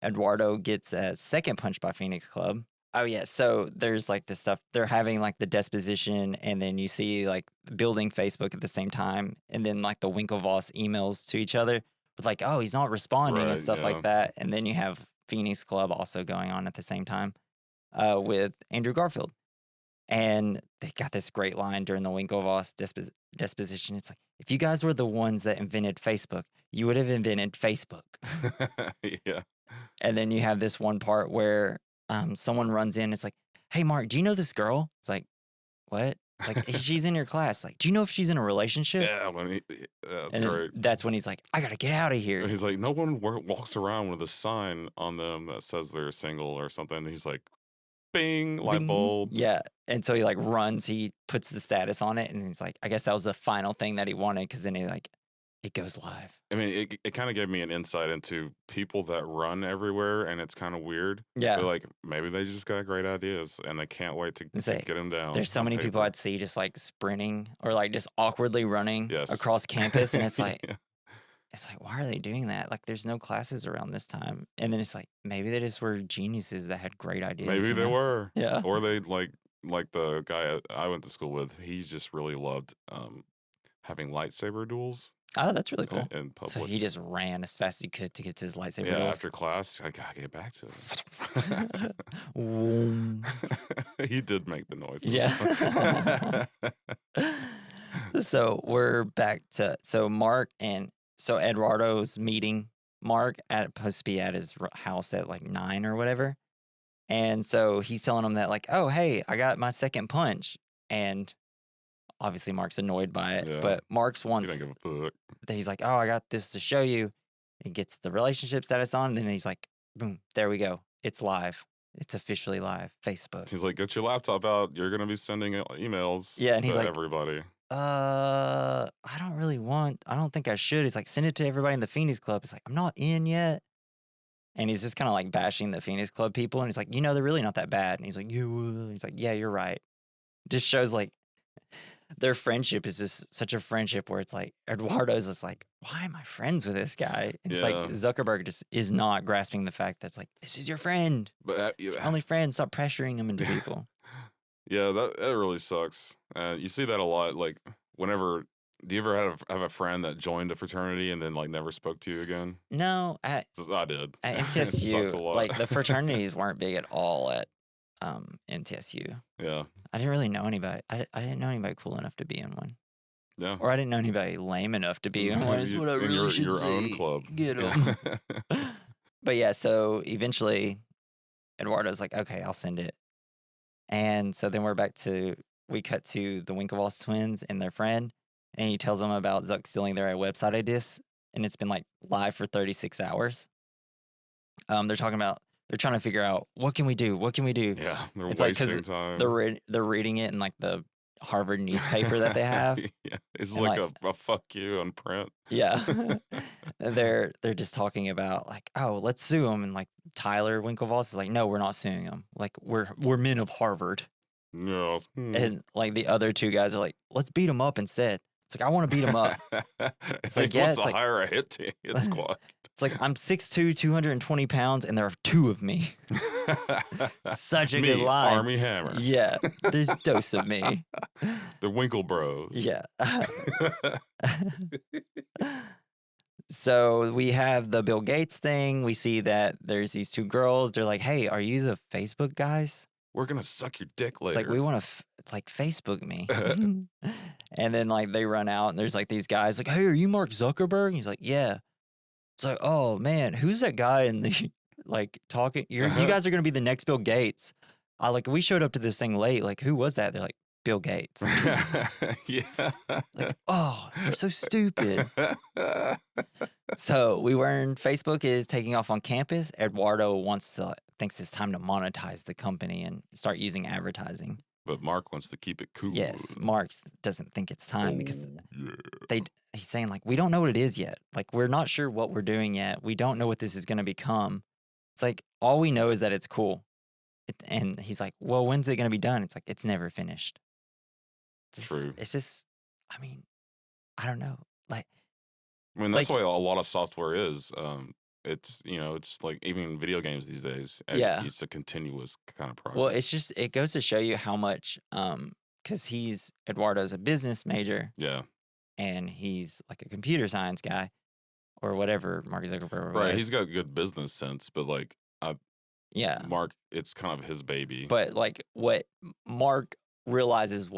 Eduardo gets a second punch by Phoenix Club. Oh, yeah. So there's like this stuff. They're having like the disposition, and then you see like building Facebook at the same time. And then like the Winklevoss emails to each other with like, oh, he's not responding and Right, stuff yeah. like that. And then you have Phoenix Club also going on at the same time with Andrew Garfield. And they got this great line during the Winklevoss disposition. It's like, if you guys were the ones that invented Facebook, you would have invented Facebook. Yeah. And then you have this one part where someone runs in. It's like, hey, Mark, do you know this girl? It's like, what? It's like, she's in your class. Like, do you know if she's in a relationship? Yeah, that's And great. that's when he's like, I got to get out of here. He's like, no one walks around with a sign on them that says they're single or something. And he's like, bing, light Bing. bulb. Yeah. And so he like runs, he puts the status on it, and he's like, I guess that was the final thing that he wanted, because then he like, it goes live. I mean, it kind of gave me an insight into people that run everywhere, and it's kind of weird. Yeah. They're like, maybe they just got great ideas, and they can't wait to get them down. There's so on many people paper. I'd see just like sprinting or like just awkwardly running Yes. across campus, and it's like, Yeah. it's like, why are they doing that? Like, there's no classes around this time. And then it's like, maybe they just were geniuses that had great ideas. Maybe you they know? were. Yeah. Or they like the guy I went to school with, he just really loved having lightsaber duels Oh, that's really cool. in public. So he just ran as fast as he could to get to his lightsaber yeah, duels. after class, I gotta get back to him. Vroom. He did make the noises. Yeah. So we're back to so Eduardo's meeting Mark supposed to be at his house at like 9 or whatever. And so he's telling him that like, oh, hey, I got my second punch. And obviously Mark's annoyed by it. Yeah. But Mark's He wants didn't give a fuck. that he's like, oh, I got this to show you. He gets the relationship status on, and then he's like, boom, there we go. It's live. It's officially live. Facebook. He's like, get your laptop out. You're gonna be sending emails Yeah, and to he's like, everybody. I don't think I should. He's like, send it to everybody in the Phoenix Club. It's like, I'm not in yet. And he's just kind of like bashing the Phoenix Club people. And he's like, they're really not that bad. And he's like, he's like, yeah, you're right. Just shows like their friendship is just such a friendship where it's like Eduardo's just like, why am I friends with this guy? And it's like Yeah. Zuckerberg just is not grasping the fact that's like, this is your friend. But Only friend. Stop pressuring him into people. yeah, that really sucks. You see that a lot. Like whenever, do you ever have a friend that joined a fraternity and then like never spoke to you again? No, I did. at It sucked a MTSU, lot. like the fraternities weren't big at all at MTSU. Yeah, I didn't really know anybody. I didn't know anybody cool enough to be in one, yeah. or I didn't know anybody lame enough to be in one. Is what I In really should your own say. club. Get 'em. But yeah, so eventually Eduardo's like, okay, I'll send it. And so then we cut to the Winklevoss twins and their friend, and he tells them about Zuck stealing their website ideas, and it's been like live for 36 hours. They're they're trying to figure out what can we do? What can we do? Yeah, they're It's like 'cause wasting time. They're reading it in like the Harvard newspaper that they have. Yeah, it's And, like like- a fuck you on print. Yeah. they're just talking about like, oh, let's sue them. And like Tyler Winklevoss is like, no, we're not suing them. Like we're men of Harvard. No. And like the other two guys are like, let's beat them up instead. It's like, I want to beat them up. It's like, like, yeah, wants it's to like- hire a hit team, hit squad. It's like, I'm 6'2", 220 pounds, and there are two of me. Such a Me, good line. Army Hammer. Yeah, there's a dose of me. The Winkle Bros. Yeah. So we have the Bill Gates thing. We see that there's these two girls. They're like, hey, are you the Facebook guys? We're gonna suck your dick It's later. like, we want to, it's like, Facebook me. And then, like, they run out, and there's, like, these guys, like, hey, are you Mark Zuckerberg? He's like, yeah. It's like, oh, man, who's that guy in the, like, talking? You guys are going to be the next Bill Gates. We showed up to this thing late. Like, who was that? They're like, Bill Gates. Yeah. Like, oh, you're so stupid. So we learned Facebook is taking off on campus. Eduardo thinks it's time to monetize the company and start using advertising. But Mark wants to keep it cool. Yes, Mark doesn't think it's time because Oh, yeah. he's saying like, we don't know what it is yet. Like, we're not sure what we're doing yet. We don't know what this is going to become. It's like, all we know is that it's cool. And he's like, well, when's it going to be done? It's like, it's never finished. True. It's just, I mean, I don't know. Like, I mean, It's that's like- why a lot of software is. It's it's like even video games these days. Yeah. It's a continuous kind of project. well, it's just, it goes to show you how much, because Eduardo's a business major yeah, and he's like a computer science guy or whatever Mark Zuckerberg right. was. He's got good business sense, but like Yeah. Mark, it's kind of his baby. But like what Mark realizes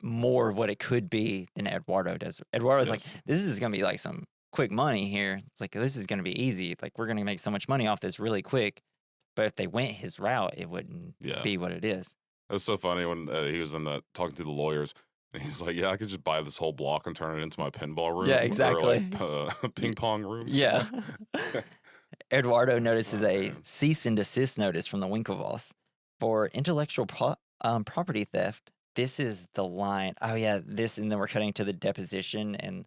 more of what it could be than Eduardo does. Eduardo's Yes. like, this is going to be like some quick money here. It's like, this is going to be easy. Like, we're going to make so much money off this really quick. But if they went his route, it wouldn't Yeah. be what it is. It was so funny when he was in the talking to the lawyers. And he's like, "Yeah, I could just buy this whole block and turn it into my pinball room. Yeah, or, exactly. like, ping pong room." Yeah. Eduardo notices a cease and desist notice from the Winklevoss for intellectual property theft. This is the line. Oh yeah, and then we're cutting to the deposition, and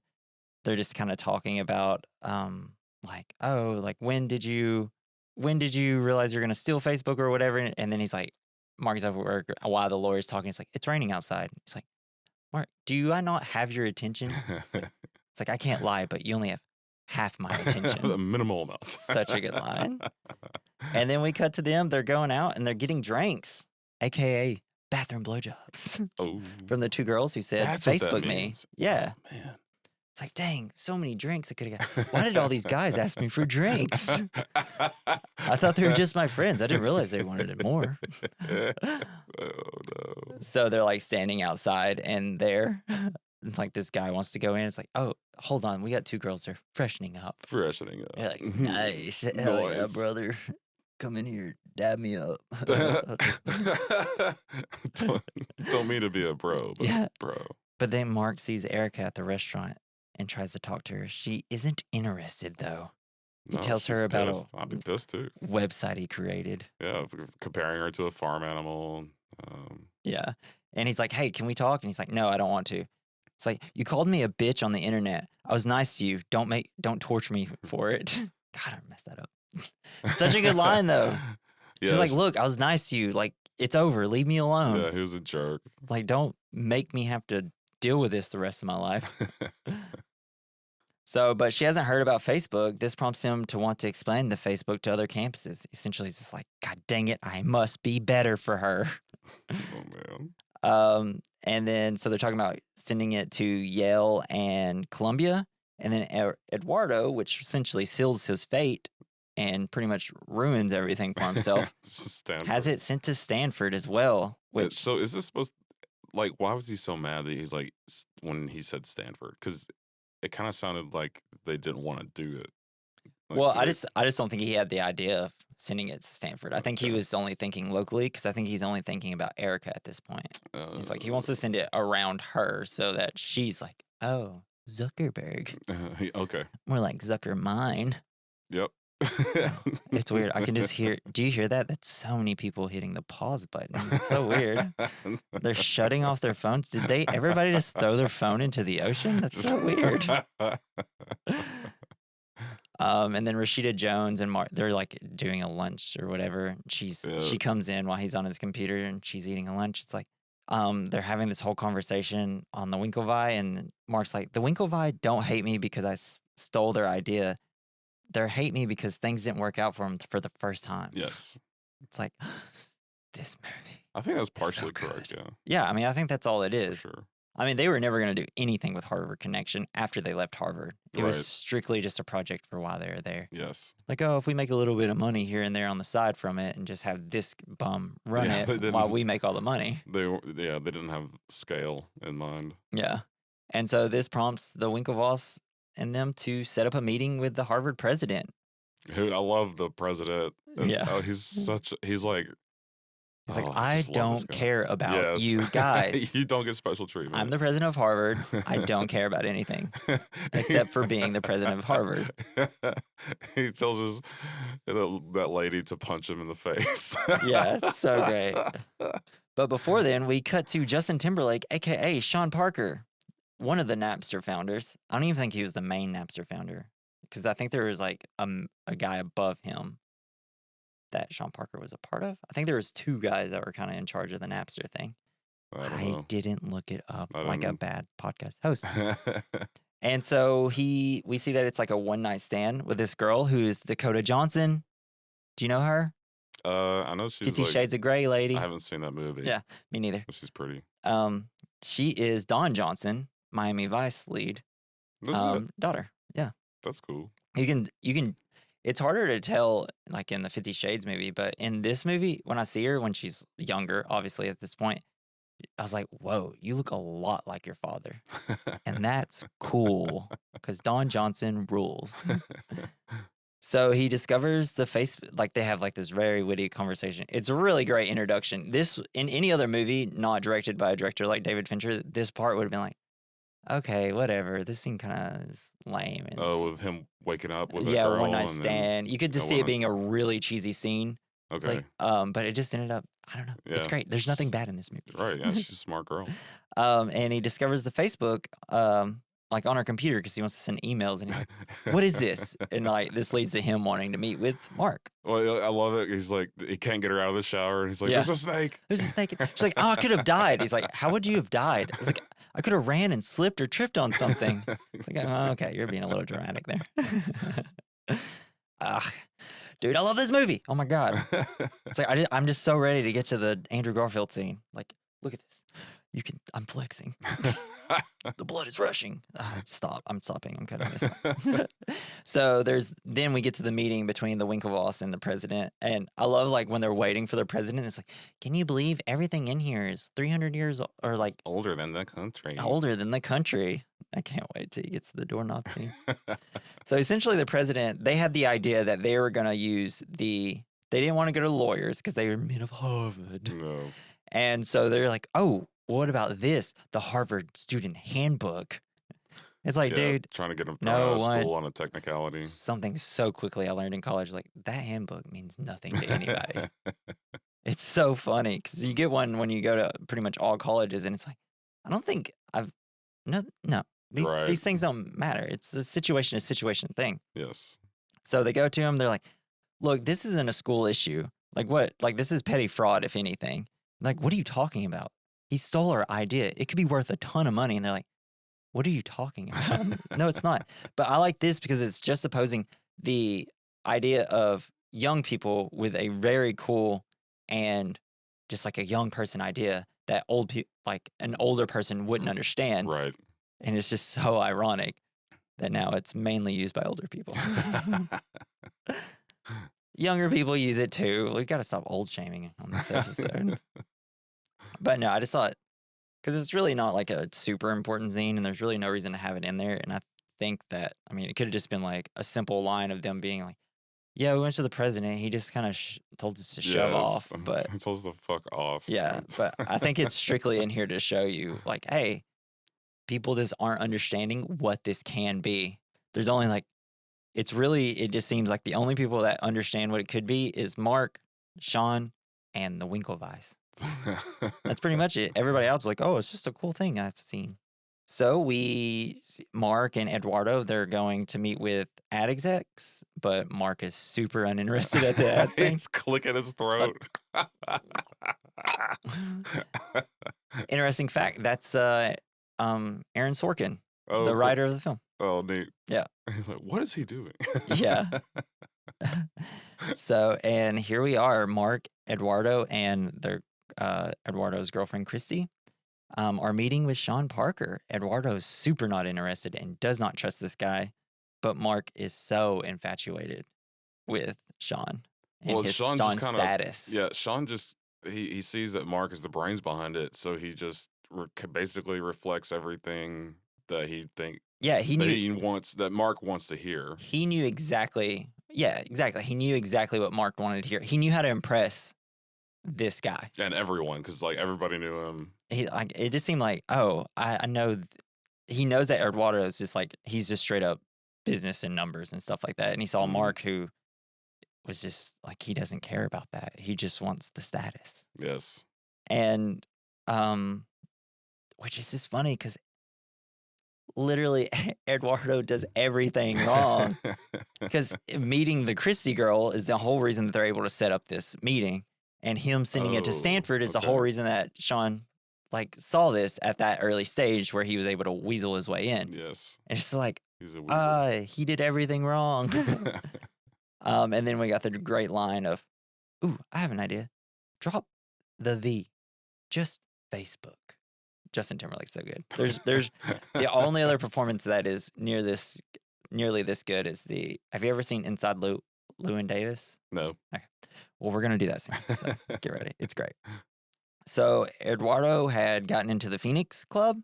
they're just kind of talking about, like, oh, like when did you realize you're gonna steal Facebook or whatever? And then he's like, Mark Zuckerberg, while the lawyer's talking, it's like, it's raining outside. He's like, Mark, do I not have your attention? It's like, I can't lie, but you only have half my A attention. minimal amount. Such a good line. And then we cut to them. They're going out and they're getting drinks, aka bathroom blowjobs, Oh, from the two girls who said That's what that Facebook me. means. Yeah. Oh, man. It's like, dang, so many drinks I could have got. Why did all these guys ask me for drinks? I thought they were just my friends. I didn't realize they wanted it more. Oh no. So they're like standing outside and they're like, this guy wants to go in. It's like, oh, hold on. We got two girls. They're freshening up. Freshening up. You're like, nice. Hell yeah, Nice. brother. Come in here. Dab me up. don't mean to be a bro, but Yeah. bro. But then Mark sees Erica at the restaurant and tries to talk to her. She isn't interested, though. He tells she's her about pissed. I'd be pissed too. Website he created. Yeah, comparing her to a farm animal. Yeah. And he's like, hey, can we talk? And he's like, no, I don't want to. It's like, you called me a bitch on the internet. I was nice to you. Don't torture me for it. God, I messed that up. Such a good line, though. She's like, look, I was nice to you. Like, it's over. Leave me alone. yeah, he was a jerk. Like, don't make me have to deal with this the rest of my life. So, but she hasn't heard about Facebook. This prompts him to want to explain the Facebook to other campuses. Essentially, he's just like, God dang it, I must be better for her. Oh man. And then, so they're talking about sending it to Yale and Columbia. And then Eduardo, which essentially seals his fate and pretty much ruins everything for himself, Stanford. has it sent to Stanford as well. Which, So is this supposed? Like, why was he so mad that he's like when he said Stanford? Because it kind of sounded like they didn't want to do it. Like, well, I they- just don't think he had the idea of sending it to Stanford. I think he Okay. was only thinking locally because I think he's only thinking about Erica at this point. He's like, he wants to send it around her so that she's like, oh, Zuckerberg. Okay. More like Zucker mine. Yep. It's weird. I can just hear. Do you hear that? That's so many people hitting the pause button. It's so weird. They're shutting off their phones. Did everybody just throw their phone into the ocean? That's so weird. And then Rashida Jones and Mark, they're like doing a lunch or whatever. She comes in while he's on his computer and she's eating a lunch. It's like, they're having this whole conversation on the Winklevi, and Mark's like, the Winklevi don't hate me because I stole their idea. They hate me because things didn't work out for them for the first time. Yes. It's like, this movie. I think that's partially so correct, yeah. Yeah, I mean, I think that's all it is. For sure. I mean, they were never going to do anything with Harvard Connection after they left Harvard. It was strictly just a project for while they were there. Yes. Like, oh, if we make a little bit of money here and there on the side from it and just have this bum run it while we make all the money. They didn't have scale in mind. Yeah. And so this prompts the Winklevoss and them to set up a meeting with the Harvard president. Who I love the president. Yeah. Oh, he's like, I don't care about you guys. You don't get special treatment. I'm the president of Harvard. I don't care about anything except for being the president of Harvard. He tells that lady to punch him in the face. Yeah, it's so great. But before then, we cut to Justin Timberlake, a.k.a. Sean Parker, one of the Napster founders. I don't even think he was the main Napster founder because I think there was like a guy above him that Sean Parker was a part of. I think there was two guys that were kind of in charge of the Napster thing. I didn't look it up like a bad podcast host. And so we see that it's like a one-night stand with this girl who's Dakota Johnson. Do you know her? I know she's 50 Shades of Grey lady. I haven't seen that movie. Yeah, me neither. But she's pretty. She is Dawn Johnson, Miami Vice lead daughter. Yeah. That's cool. You can it's harder to tell like in the 50 Shades movie, but in this movie, when I see her when she's younger, obviously at this point, I was like, whoa, you look a lot like your father. And that's cool because Dawn Johnson rules. So he discovers the face, like they have like this very witty conversation. It's a really great introduction. This, in any other movie, not directed by a director like David Fincher, this part would have been like, okay, whatever. This scene kind of is lame. And with him waking up with a girl. One night stand. You could just see it being a really cheesy scene. Okay. Like, but it just ended up, I don't know. Yeah. It's great. There's nothing bad in this movie. Right. Yeah, she's a smart girl. And he discovers the Facebook, like on her computer because he wants to send emails. And he's like, what is this? And like, this leads to him wanting to meet with Mark. Well, I love it. He's like, he can't get her out of the shower. And he's like, there's a snake. There's a snake. She's like, oh, I could have died. He's like, how would you have died? He's like, I could have ran and slipped or tripped on something. It's like, oh, okay, you're being a little dramatic there. Dude, I love this movie. Oh my God. It's like, I'm just so ready to get to the Andrew Garfield scene. Like, look at this. I'm flexing. The blood is rushing. Stop. I'm stopping. I'm cutting this. So then we get to the meeting between the Winklevoss and the president. And I love like when they're waiting for the president, it's like, can you believe everything in here is 300 years or like older than the country. Older than the country. I can't wait till he gets to the doorknob thing. So essentially the president, they had the idea that they were going to use they didn't want to go to lawyers because they were men of Harvard. No. And so they're like, oh, what about this? The Harvard Student Handbook. It's like, dude. Trying to get them thrown out of school on a technicality. Something so quickly I learned in college, like that handbook means nothing to anybody. It's so funny because you get one when you go to pretty much all colleges and it's like, I don't think no. These things don't matter. It's a situation thing. Yes. So they go to him. They're like, look, this isn't a school issue. Like what? Like this is petty fraud, if anything. Like, what are you talking about? He stole our idea. It could be worth a ton of money. And they're like, what are you talking about? No, it's not. But I like this because it's just opposing the idea of young people with a very cool and just like a young person idea that like an older person wouldn't understand. Right. And it's just so ironic that now it's mainly used by older people. Younger people use it too. We've got to stop old shaming on this episode. But no, I just thought, because it's really not like a super important scene and there's really no reason to have it in there. And I think that, I mean, it could have just been like a simple line of them being like, yeah, we went to the president. He just kind of told us to shove off. But he told us to fuck off. Yeah, but I think it's strictly in here to show you like, hey, people just aren't understanding what this can be. There's only like it's really, it just seems like the only people that understand what it could be is Mark, Sean, and the Winklevise. That's pretty much it. Everybody else is like, oh, it's just a cool thing I've seen. So Mark and Eduardo, they're going to meet with ad execs, but Mark is super uninterested at the ad thing. He's clicking his throat. Interesting fact, that's Aaron Sorkin, Oh, the writer of the film. Oh, neat. Yeah. He's like, what is he doing? Yeah. So, and here we are, Mark, Eduardo, and their Eduardo's girlfriend, Christy, are meeting with Sean Parker. Eduardo's super not interested and does not trust this guy, but Mark is so infatuated with Sean and Well, his Sean Sean just kinda- status. Yeah, Sean just he sees that Mark is the brains behind it, so he just basically reflects everything that he Yeah, he knew wants, that Mark wants to hear. he knew exactly. Yeah, exactly. He knew exactly what Mark wanted to hear. He knew how to impress this guy. And everyone, because like everybody knew him. It just seemed like, oh, I know. He knows that Eduardo is just like, he's just straight up business and numbers and stuff like that. And he saw Mhm. Mark, who was just like, he doesn't care about that. He just wants the status. Yes. And which is just funny because literally Eduardo does everything wrong. Because meeting the Christie girl is the whole reason that they're able to set up this meeting, and him sending it to Oh, Stanford is the okay. whole reason that Sean like saw this at that early stage where he was able to weasel his way in. Yes. And it's like, He's a weasel. he did everything wrong. And then we got the great line of, "Ooh, I have an idea. Drop the just Facebook." Justin Timberlake's so good. There's the only other performance that is nearly this good is have you ever seen Inside Llewyn Davis? No. Well, we're gonna do that soon. So get ready. It's great. So Eduardo had gotten into the Phoenix Club,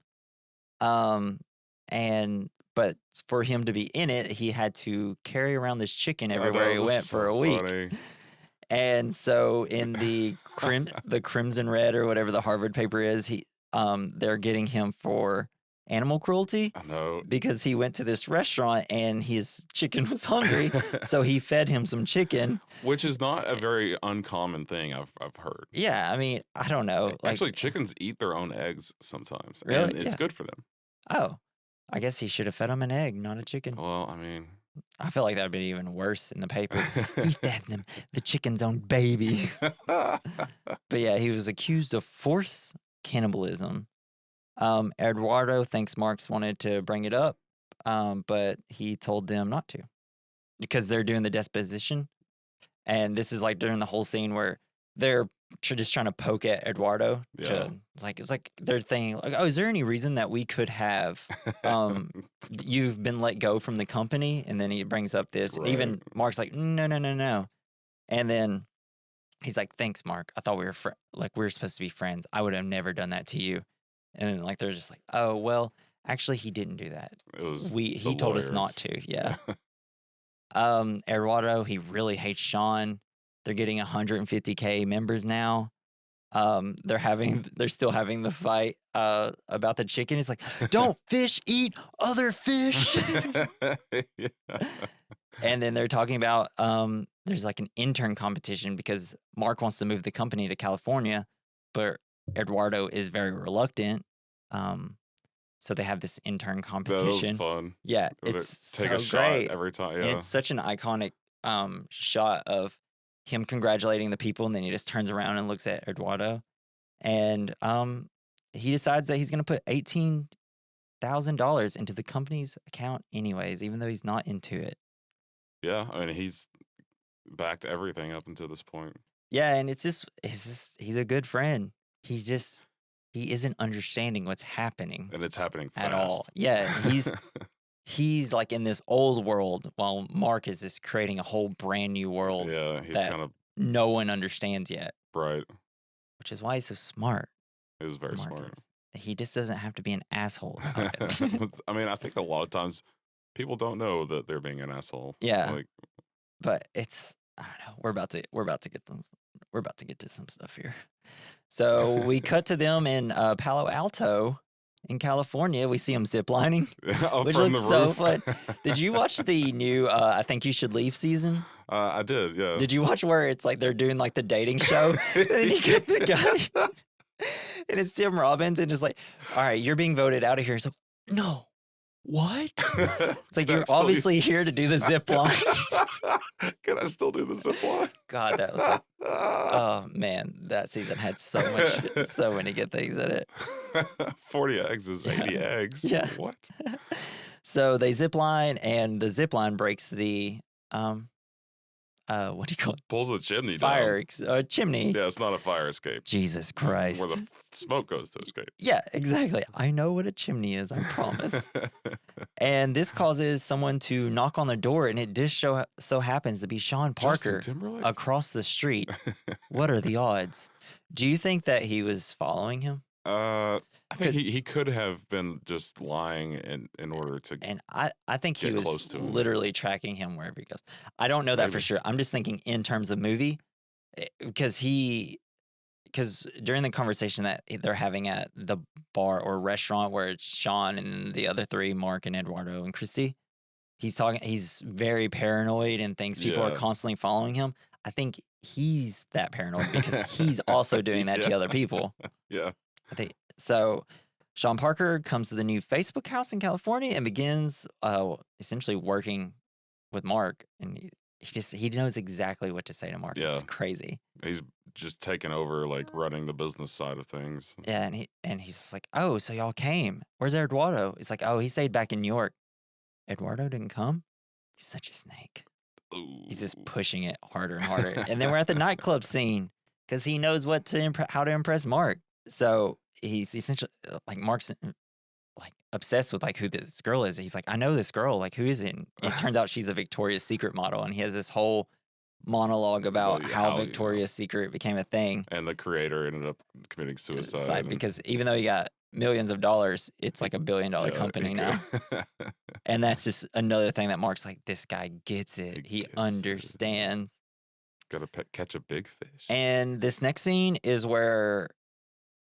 but for him to be in it, he had to carry around this chicken everywhere he went for a week. Funny. And so in the Crimson Red or whatever the Harvard paper is, they're getting him for animal cruelty I know. because he went to this restaurant and his chicken was hungry, so he fed him some chicken. Which is not a very uncommon thing I've heard. Yeah, I mean, I don't know. Like, Actually, chickens eat their own eggs sometimes. Really? And it's Yeah. good for them. oh, I guess he should have fed him an egg, not a chicken. Well, I mean. I feel like that would be even worse in the paper. He fed them the chicken's own baby. But yeah, he was accused of forced cannibalism. Eduardo thinks Marx wanted to bring it up, but he told them not to because they're doing the deposition. And this is like during the whole scene where they're just trying to poke at Eduardo. Yeah. It's like they're thinking like, oh, is there any reason that we could have you've been let go from the company? And then he brings up this. And even Right. Mark's like, no. And then he's like, thanks, Mark. I thought we were supposed to be friends. I would have never done that to you. And like they're just like, oh well, actually he didn't do that. It was He told us not to. Yeah. Eduardo, he really hates Sean. They're getting 150K members now. They're still having the fight about the chicken. It's like, don't fish eat other fish. Yeah. And then they're talking about there's like an intern competition because Mark wants to move the company to California, but Eduardo is very reluctant. So they have this intern That was competition. fun. Yeah, It was it's take so a shot great. every time. And Yeah. it's such an iconic shot of him congratulating the people, and then he just turns around and looks at Eduardo, and he decides that he's going to put $18,000 into the company's account anyways, even though he's not into it. Yeah. I mean, he's backed everything up until this point. Yeah, and it's just he's a good friend. He isn't understanding what's happening And it's happening fast. at all. Yeah, he's like in this old world while Mark is just creating a whole brand new world Yeah. He's that kind of no one understands yet, right. which is why he's so smart. He's very Mark smart. is. He just doesn't have to be an asshole about it. I mean, I think a lot of times people don't know that they're being an asshole. Yeah. Like, But it's, I don't know. We're about to get to some stuff here. So we cut to them in Palo Alto in California. We see him ziplining, Oh, which from looks the so roof. fun. Did you watch the new I Think You Should Leave season? I did, yeah. Did you watch where it's like they're doing like the dating show? And then you get the guy, and it's Tim Robbins, and just like, all right, you're being voted out of here. So, no. What? It's like, you're obviously here to do the zip line. Can I still do the zip line? God, that was like, oh man, that season had so many good things in it. 40 eggs is 80 eggs. Yeah. What? So they zip line, and the zip line breaks the what do you call it? Pulls the chimney Fire down. chimney. Yeah, it's not a fire escape. Jesus Christ. Where the smoke goes to escape. Yeah, exactly. I know what a chimney is, I promise. And this causes someone to knock on the door, and it just so happens to be Sean Parker Justin Timberlake? across the street. What are the odds? Do you think that he was following him? I think he could have been just lying in order to. And I think he get was close to him. literally tracking him wherever he goes. I don't know that for Maybe. sure. I'm just thinking in terms of movie, because during the conversation that they're having at the bar or restaurant where it's Sean and the other three, Mark and Eduardo and Christy, he's very paranoid and thinks people are Yeah. constantly following him. I think he's that paranoid because he's also doing that to Yeah. other people. Yeah. I think so. Sean Parker comes to the new Facebook house in California and begins essentially working with Mark, and he knows exactly what to say to Mark. Yeah. It's crazy. He's just taking over, like running the business side of things. Yeah, and he's just like, oh, so y'all came. Where's Eduardo? It's like, oh, he stayed back in New York. Eduardo didn't come? He's such a snake. He's just Ooh. pushing it harder and harder. And then we're at the nightclub scene because he knows how to impress Mark. So he's essentially like Mark's like obsessed with like who this girl is. He's like, I know this girl. Like, who is it? And it turns out she's a Victoria's Secret model, and he has this whole monologue about yeah, how how, Victoria's Secret became a thing. And the creator ended up committing suicide. Side, because even though he got millions of dollars, it's like $1 billion company now. And that's just another thing that Mark's like, this guy gets it. He He gets it. understands. Gotta catch a big fish. And this next scene is where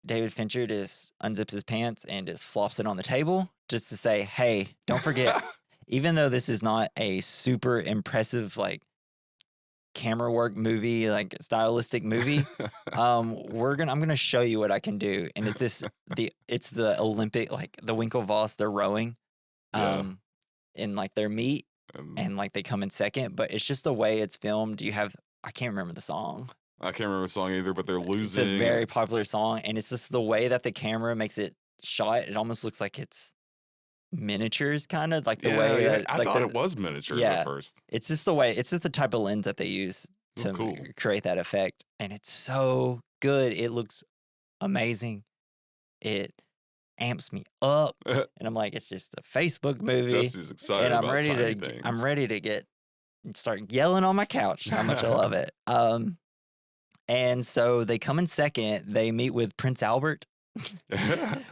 David Fincher just unzips his pants and just flops it on the table just to say, hey, don't forget, even though this is not a super impressive, like, camera work movie, like stylistic movie, I'm gonna show you what I can do. And it's the Olympic, like the Winklevoss, they're rowing Yeah. in like their meet, And and like they come in second, but it's just the way it's filmed. I can't remember the song. I can't remember the song either, but they're It's losing. a very popular song, and it's just the way that the camera makes it shot. It almost looks like it's miniatures, kind of like the way that, I like thought it was miniatures Yeah. at first. It's just the type of lens that they use That's to cool. create that effect, and it's so good. It looks amazing. It amps me up, and I'm like, it's just a Facebook movie, Jesse's excited and I'm about ready tiny to things. I'm ready to start yelling on my couch how much I love it. And so they come in second. They meet with Prince Albert,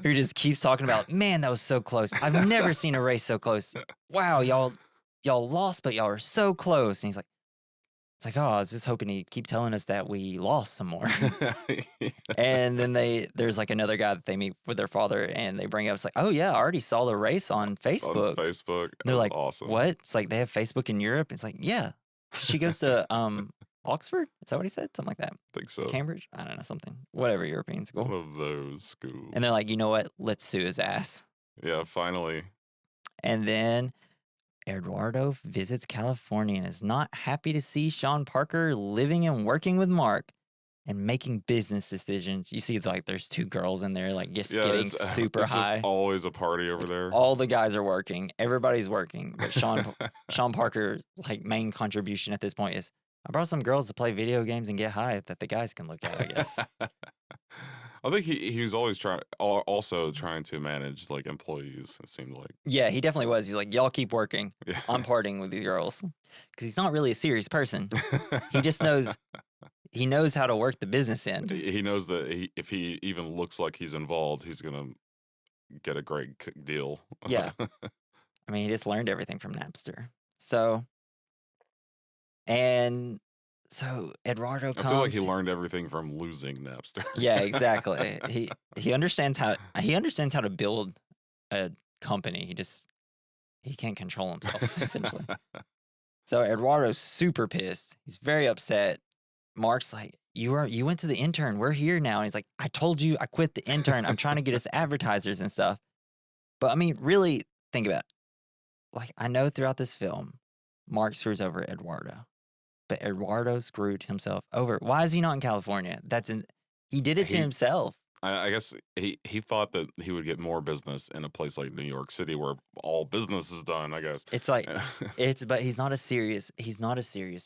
who just keeps talking about, man, that was so close. I've never seen a race so close. Wow, y'all lost, but y'all are so close. And he's like, it's like, oh, I was just hoping he'd keep telling us that we lost some more. And then there's like another guy that they meet with their father, and they bring up, it's like, oh yeah, I already saw the race on Facebook. On Facebook. And they're That's like, awesome. what? It's like they have Facebook in Europe. It's like, yeah. She goes to Oxford? Is that what he said? Something like that. I think so. Cambridge? I don't know, something. Whatever European school. One of those schools. And they're like, you know what? Let's sue his ass. yeah, finally. And then Eduardo visits California and is not happy to see Sean Parker living and working with Mark and making business decisions. You see, like, there's two girls in there, like, just getting super it's high. Just always a party over there. All the guys are working. Everybody's working. But Sean Parker's, like, main contribution at this point is, I brought some girls to play video games and get high that the guys can look at, I guess. I think he was always also trying to manage like employees. It seemed like. Yeah, he definitely was. He's like, y'all keep working. Yeah. I'm partying with these girls. Because he's not really a serious person. He just knows how to work the business end. He knows that if he even looks like he's involved, he's gonna get a great deal. Yeah. I mean, he just learned everything from Napster. So Eduardo comes. I feel like he learned everything from losing Napster. Yeah, exactly. He understands how to build a company. He can't control himself, essentially. So Eduardo's super pissed. He's very upset. Mark's like, you went to the intern. We're here now. And he's like, I told you I quit the intern. I'm trying to get us advertisers and stuff. But I mean, really think about it. Like, I know throughout this film, Mark screws over Eduardo. But Eduardo screwed himself over. Why is he not in California? He did it to himself. I guess he thought that he would get more business in a place like New York City where all business is done, I guess. It's like but he's not a serious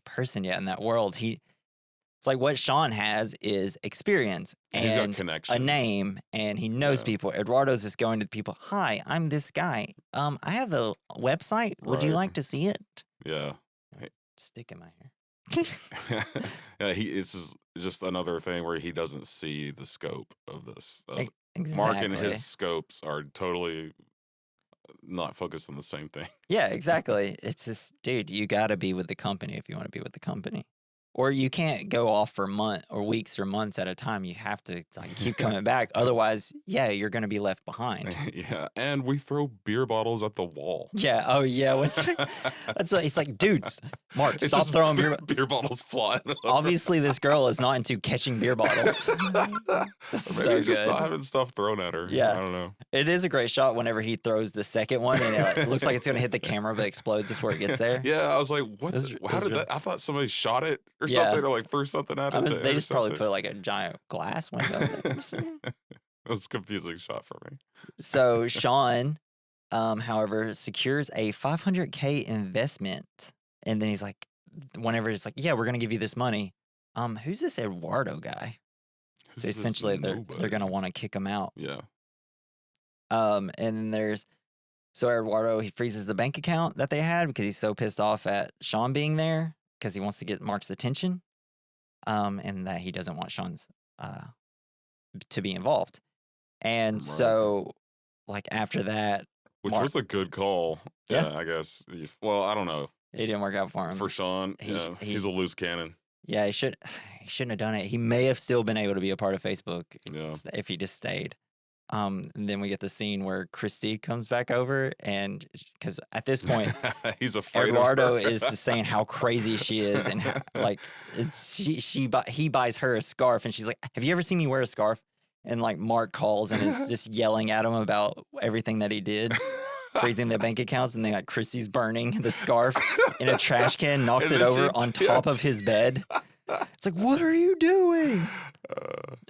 person yet in that world. It's like what Sean has is experience and he's got connections. A name, and he knows people. Eduardo's just going to people, "Hi, I'm this guy. I have a website. Would you like to see it?" Yeah. Stick in my hair. Yeah, it's just another thing where he doesn't see the scope of this. Exactly. Mark and his scopes are totally not focused on the same thing. Yeah, exactly. It's just, dude, you got to be with the company if you want to be with the company. Or you can't go off for weeks or months at a time. You have to keep coming back. Otherwise, yeah, you're going to be left behind. Yeah, and we throw beer bottles at the wall. Yeah. Oh, yeah. That's what he's like, dude, Mark, stop throwing beer bottles flying. Obviously, this girl is not into catching beer bottles. Maybe just not having stuff thrown at her. Yeah. I don't know. It is a great shot whenever he throws the second one and it looks like it's going to hit the camera but explodes before it gets there. Yeah, I was like, what? How did that? I thought somebody shot it or something, or threw something at it. They just probably put a giant glass window. It was a confusing shot for me. So Sean, however, secures a $500K investment, and then he's like, whenever it's like, yeah, we're gonna give you this money. Who's this Eduardo guy? So essentially, they're gonna want to kick him out. Yeah. And then so Eduardo, he freezes the bank account that they had because he's so pissed off at Sean being there because he wants to get Mark's attention. And that he doesn't want Sean's to be involved. And so, after that... Which was a good call. Yeah, I guess. Well, I don't know. It didn't work out for him. For Sean, he's a loose cannon. Yeah, he shouldn't have done it. He may have still been able to be a part of Facebook if he just stayed. And then we get the scene where Christy comes back over, and because at this point, he's afraid. Eduardo is just saying how crazy she is, and how, he buys her a scarf, and she's like, "Have you ever seen me wear a scarf?" And Mark calls and is just yelling at him about everything that he did, freezing the bank accounts, and then Christy's burning the scarf in a trash can, knocks it over on top of his bed. It's like, what are you doing?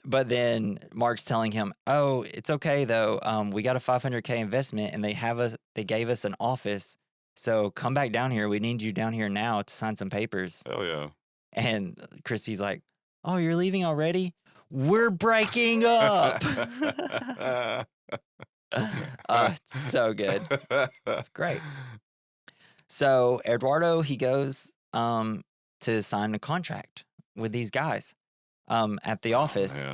But then Mark's telling him, "Oh, it's okay though. We got a $500K investment, and they gave us an office. So come back down here. We need you down here now to sign some papers." Hell yeah! And Christy's like, "Oh, you're leaving already? We're breaking up." It's so good. It's great. So Eduardo, he goes to sign a contract with these guys at the office,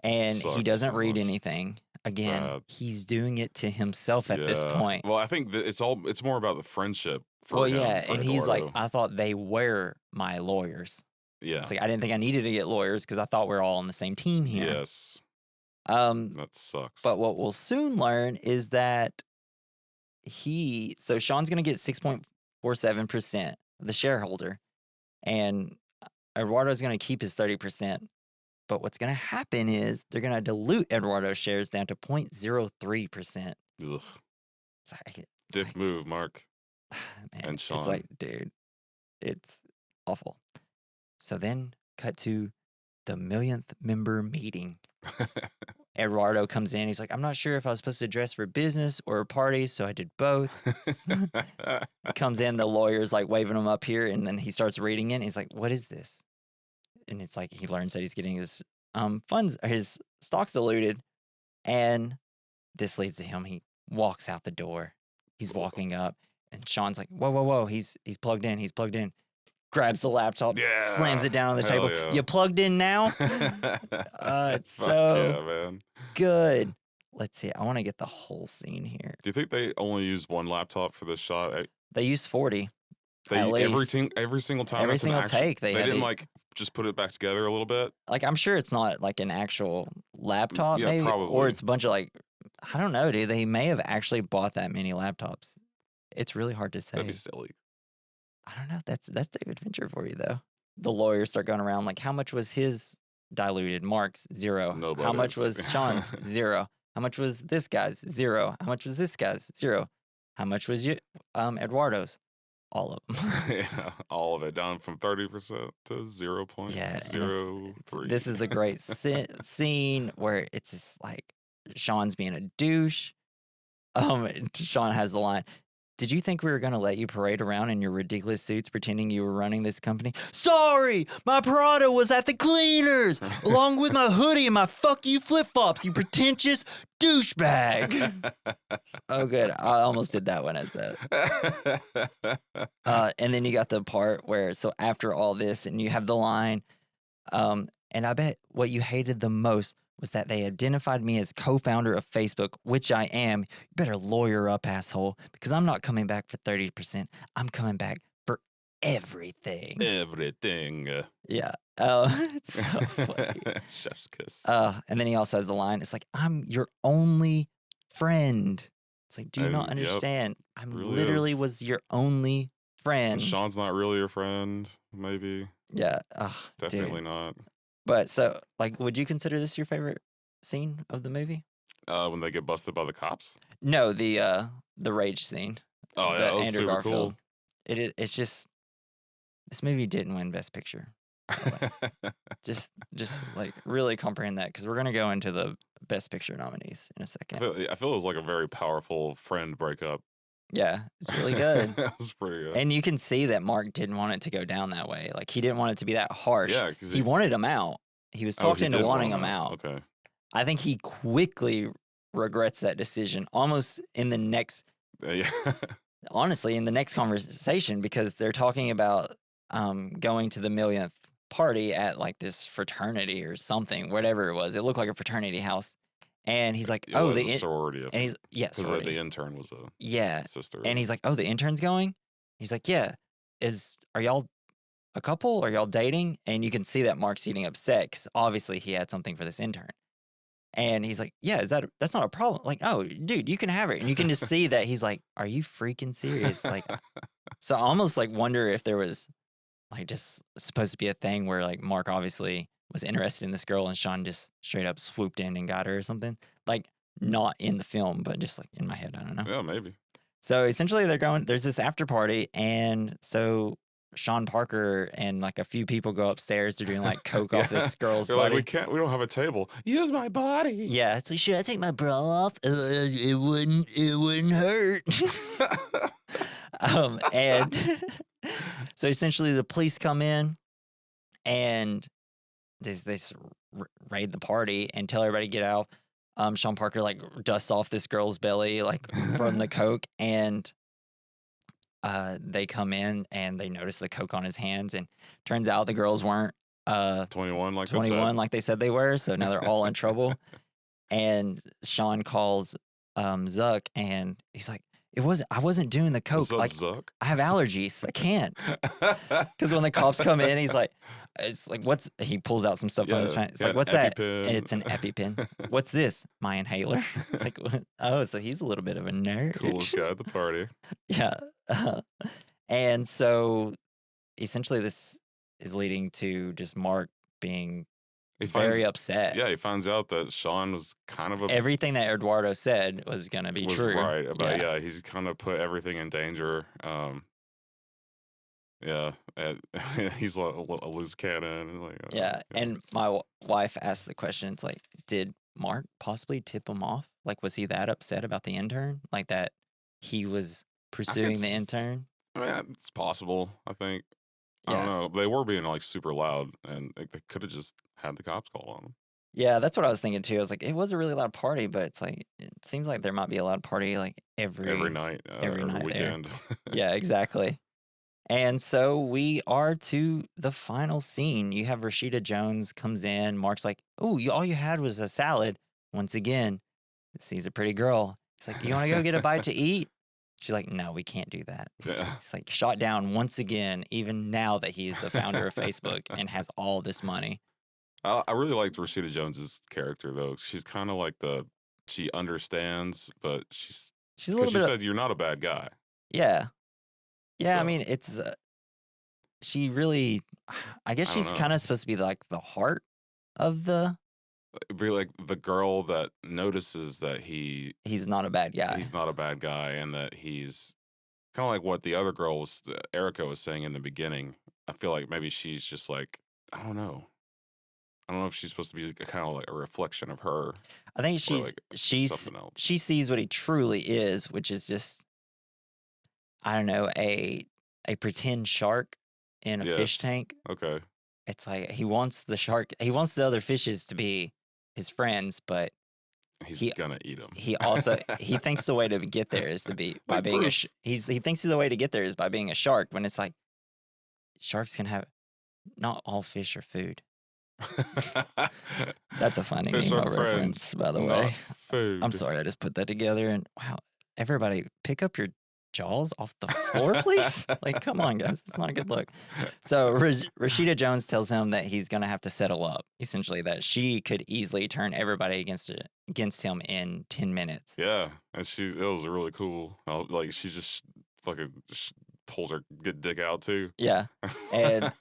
and he doesn't read anything. Again, he's doing it to himself at this point. Well, I think that it's more about the friendship for him. And he's like, I thought they were my lawyers. Yeah. It's like, I didn't think I needed to get lawyers because I thought we we're all on the same team here. Yes. That sucks. But what we'll soon learn is that so Sean's going to get 6.47%, the shareholder, and Eduardo's going to keep his 30%. But what's going to happen is they're going to dilute Eduardo's shares down to 0.03%. Ugh. Dick move, Mark. Man, and Sean. It's like, dude, it's awful. So then cut to the 1,000th member meeting. Eduardo comes in. He's like, I'm not sure if I was supposed to dress for business or a party, so I did both. He comes in, the lawyer's waving him up here, and then he starts reading it. And he's like, what is this? And it's like he learns that he's getting his his stocks diluted, and this leads to him. He walks out the door. He's walking up, and Sean's like, whoa, he's plugged in. He's plugged in. Grabs the laptop, slams it down on the table. Yeah. You plugged in now? It's so good. Let's see. I want to get the whole scene here. Do you think they only used one laptop for this shot? They used 40. Every single time. Every single take. They didn't just put it back together a little bit. I'm sure it's not an actual laptop, maybe, probably. or it's a bunch of I don't know, dude. They may have actually bought that many laptops. It's really hard to That'd be say. silly. I don't know. That's David Fincher for you, though. The lawyers start going around like, how much was his diluted? Mark's 0. How much Nobody's. was Sean's? 0. How much was this guy's? 0. How much was this guy's? 0. How much was you, Eduardo's? All of them. Yeah, all of it down from 30% to 0.03. Yeah, this is the great scene where it's just like Sean's being a douche. Sean has the line, "Did you think we were going to let you parade around in your ridiculous suits pretending you were running this company? Sorry, my Prada was at the cleaners, along with my hoodie and my fuck you flip-flops, you pretentious douchebag." Oh, good. I almost did that one as that. And then you got the part where, so after all this, and you have the line, and I bet what you hated the most was that they identified me as co-founder of Facebook, which I am. You better lawyer up, asshole, because I'm not coming back for 30%. I'm coming back for everything. Everything. Yeah. It's so funny. Chef's kiss. And then he also has the line, it's like, I'm your only friend. It's like, do you not And, yep, understand? I'm really literally is. was your only friend. And Sean's not really your friend, maybe. Yeah. Definitely Dude. not. But so, like, would you consider this your favorite scene of the movie? When they get busted by the cops? No, the rage scene. Oh, yeah, the that was Andrew super Garfield. It's just, this movie didn't win Best Picture. cool. Just like really comprehend that, because we're gonna go into the Best Picture nominees in a I second. feel it was like a very powerful friend breakup. Yeah, it's really good. That was pretty good. And you can see that Mark didn't want it to go down that way. Like, he didn't want it to be that harsh. Yeah, because He wanted him out. He was talked into wanting him out. Okay. I think he quickly regrets that decision, almost in the next, Yeah. honestly, in the next conversation, because they're talking about going to the millionth party at like this fraternity or something, whatever it was. It looked like a fraternity house. And he's like, It oh, was the a sorority. and he's, yeah, Because sorority. the intern was a Yeah. sister. And he's like, oh, the intern's going? He's like, yeah. Are y'all a couple? Are y'all dating? And you can see that Mark's getting upset because obviously he had something for this intern. And he's like, yeah, that's not a problem. Like, oh, dude, you can have it. And you can just see that he's like, are you freaking serious? Like, so I almost like wonder if there was like just supposed to be a thing where like Mark obviously was interested in this girl and Sean just straight up swooped in and got her or something. Like, not in the film, but just like in my head. I don't know. Yeah, maybe. So essentially there's this after party, and so Sean Parker and like a few people go upstairs. They're doing like coke off this girl's They're body. like, we don't have a table. Use my body. Yeah, it's like, should I take my bra off? It wouldn't hurt. And so essentially the police come in and they raid the party and tell everybody to get out. Sean Parker like dusts off this girl's belly like from the coke, and they come in and they notice the coke on his hands, and turns out the girls weren't 21 like 21 like they said they were, so now they're all in trouble. And Sean calls Zuck, and he's like, I wasn't doing the coke. What's up, Like, Zuck? I have allergies. I can't. Because when the cops come in, he's like, it's like, he pulls out some stuff from his pants. It's like, what's that? EpiPen. And it's an EpiPen. What's this? My inhaler. It's like, what? Oh, so he's a little bit of a nerd. Coolest guy at the party. Yeah. And so essentially this is leading to just Mark being very upset. Yeah, he finds out that Sean was kind of everything that Eduardo said was going to be true. Right. But yeah, he's kind of put everything in danger. Yeah, he's a loose cannon. And like, yeah, and my wife asked the question, it's like, did Mark possibly tip him off? Like, was he that upset about the intern? Like, that he was pursuing the intern? I mean, it's possible, I think. Yeah. I don't know. They were being like super loud, and they could have just had the cops call on them. Yeah, that's what I was thinking too. I was like, it was a really loud party, but it's like, it seems like there might be a loud party like every night, every night weekend. Yeah, exactly. And so we are to the final scene. You have Rashida Jones comes in. Mark's like, "Oh, all you had was a salad." Once again, sees a pretty girl. He's like, "You want to go get a bite to eat?" She's like, "No, we can't do that." Yeah. He's like, shot down once again, even now that he's the founder of Facebook and has all this money. I really liked Rashida Jones's character though. She's kind of like the she understands, but She's a because little she bit. said you're not a bad guy. Yeah. Yeah. I So mean, it's she really. I guess I don't she's know. kind of supposed to be like the heart of the. It'd be like the girl that notices that He's not a bad guy. he's not a bad guy and that he's kind of like what the other girl was, Erica was saying in the beginning. I feel like maybe she's just like, I don't know. I don't know if she's supposed to be kind of like a reflection of her I think or like she's something else. she sees what he truly is, which is just I don't know a pretend shark in a fish Yes. tank. Okay. It's like he wants the shark. He wants the other fishes to be his friends, but He's he gonna eat him. he also he thinks the way to get there is to be by Like being Bruce. he thinks the way to get there is by being a shark. When it's like sharks can have not all fish are food. That's a funny Fish Nemo are reference, friends, by the not way. food. I'm sorry, I just put that together and wow, everybody pick up your jaws off the floor, please. Like, come on, guys, it's not a good look. So Rashida Jones tells him that he's gonna have to settle up. Essentially, that she could easily turn everybody against him in 10 minutes. Yeah, and it was really cool. Like she just fucking pulls her good dick out too. Yeah, and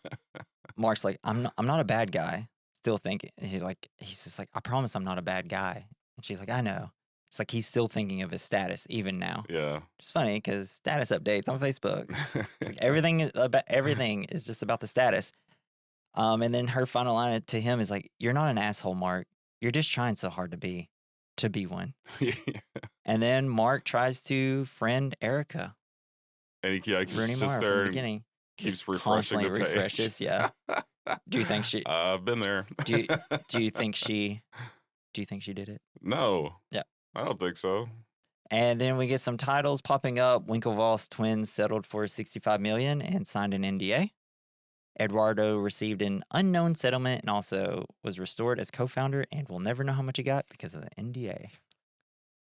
Mark's like, I'm not a bad guy. Still thinking he's just like, I promise I'm not a bad guy. And she's like, I know. It's like he's still thinking of his status even now. Yeah. It's funny because status updates on Facebook. Like everything is just about the status. And then her final line to him is like, "You're not an asshole, Mark. You're just trying so hard to be one." Yeah. And then Mark tries to friend Erica, And he like, Rooney just Mara sits from there the and beginning. keeps Just refreshing the constantly page. refreshes. Yeah. Do you think she? I've been there. Do you think she? Do you think she did it? No. Yeah. I don't think so. And then we get some titles popping up. Winklevoss twins settled for $65 million and signed an NDA. Eduardo received an unknown settlement and also was restored as co-founder, and we'll never know how much he got because of the NDA.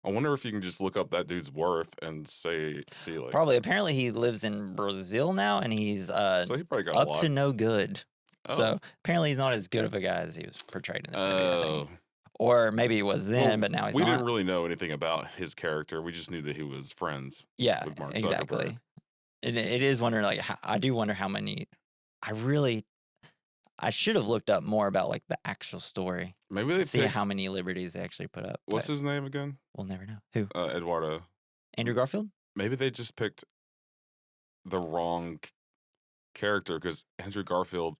I wonder if you can just look up that dude's worth and see like Probably. Apparently, he lives in Brazil now, and he's so he probably got a up lot. to no good. Oh. So apparently, he's not as good of a guy as he was portrayed in this movie. I Oh. think. Or maybe he was then, Well, but now he's we not. didn't really know anything about his character. We just knew that he was friends. Yeah, with Mark exactly. Zuckerberg. And it is wondering, like, I do wonder how many. I should have looked up more about like the actual story. Maybe they See picked, how many liberties they actually put up. what's but his name again? We'll never know. Who? Eduardo. Andrew Garfield? Maybe they just picked the wrong character because Andrew Garfield